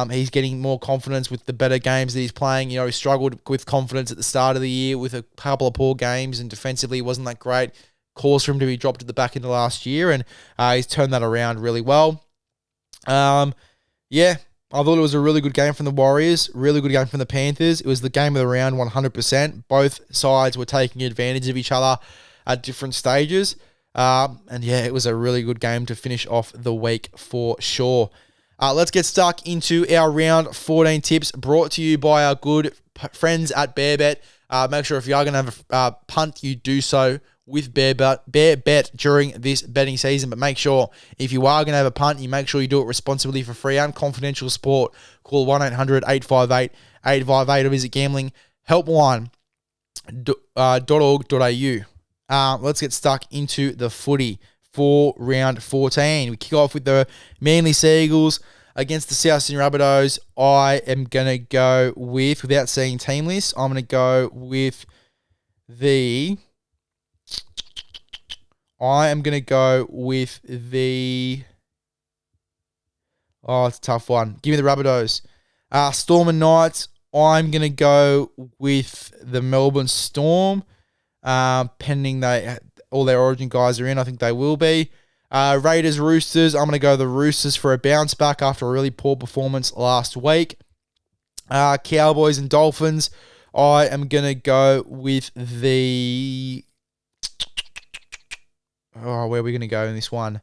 He's getting more confidence with the better games that he's playing. He struggled with confidence at the start of the year with a couple of poor games, and defensively wasn't that great. Cause for him to be dropped at the back end of last year, and he's turned that around really well. I thought it was a really good game from the Warriors, really good game from the Panthers. It was the game of the round 100%. Both sides were taking advantage of each other at different stages. It was a really good game to finish off the week for sure. Let's get stuck into our round 14 tips, brought to you by our good friends at BearBet. Make sure if you are going to have a punt, you do so with Bear Bet during this betting season. But make sure, if you are going to have a punt, you make sure you do it responsibly for free and confidential support. Call 1-800-858-858 or visit gamblinghelpline.org.au. Let's get stuck into the footy for round 14. We kick off with the Manly Seagulls against the South Sydney Rabbitohs. I am going to go with, without seeing team list, I'm going to go with the... Oh, it's a tough one. Give me the Rabbitohs. Storm and Knights, I'm going to go with the Melbourne Storm. Pending all their Origin guys are in. I think they will be. Raiders, Roosters, I'm going to go the Roosters for a bounce back after a really poor performance last week. Cowboys and Dolphins, I am going to go with the... Oh, where are we going to go in this one?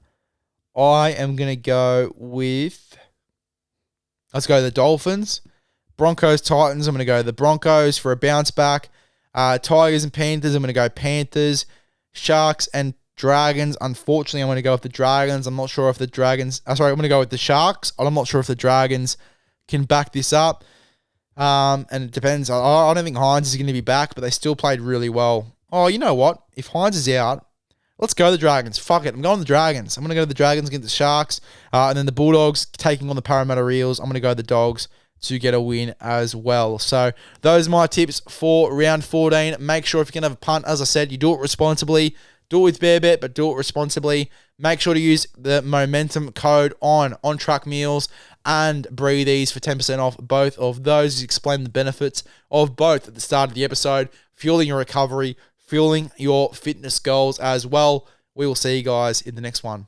I am going to go with... Let's go the Dolphins. Broncos, Titans, I'm going to go the Broncos for a bounce back. Tigers and Panthers, I'm going to go Panthers. Sharks and Dragons, unfortunately, I'm going to go with the Dragons. I'm not sure if the Dragons... I'm going to go with the Sharks. I'm not sure if the Dragons can back this up. And it depends. I don't think Hines is going to be back, but they still played really well. Oh, you know what? If Hines is out... Let's go the Dragons. Fuck it. I'm going the Dragons. I'm going to go to the Dragons against the Sharks. And then the Bulldogs taking on the Parramatta Eels. I'm going to go the Dogs to get a win as well. So those are my tips for round 14. Make sure if you're going to have a punt, as I said, you do it responsibly. Do it with Bear Bet, but do it responsibly. Make sure to use the momentum code on Track Meals and Breathies for 10% off both of those. Explain the benefits of both at the start of the episode. Fueling your recovery, fueling your fitness goals as well. We will see you guys in the next one.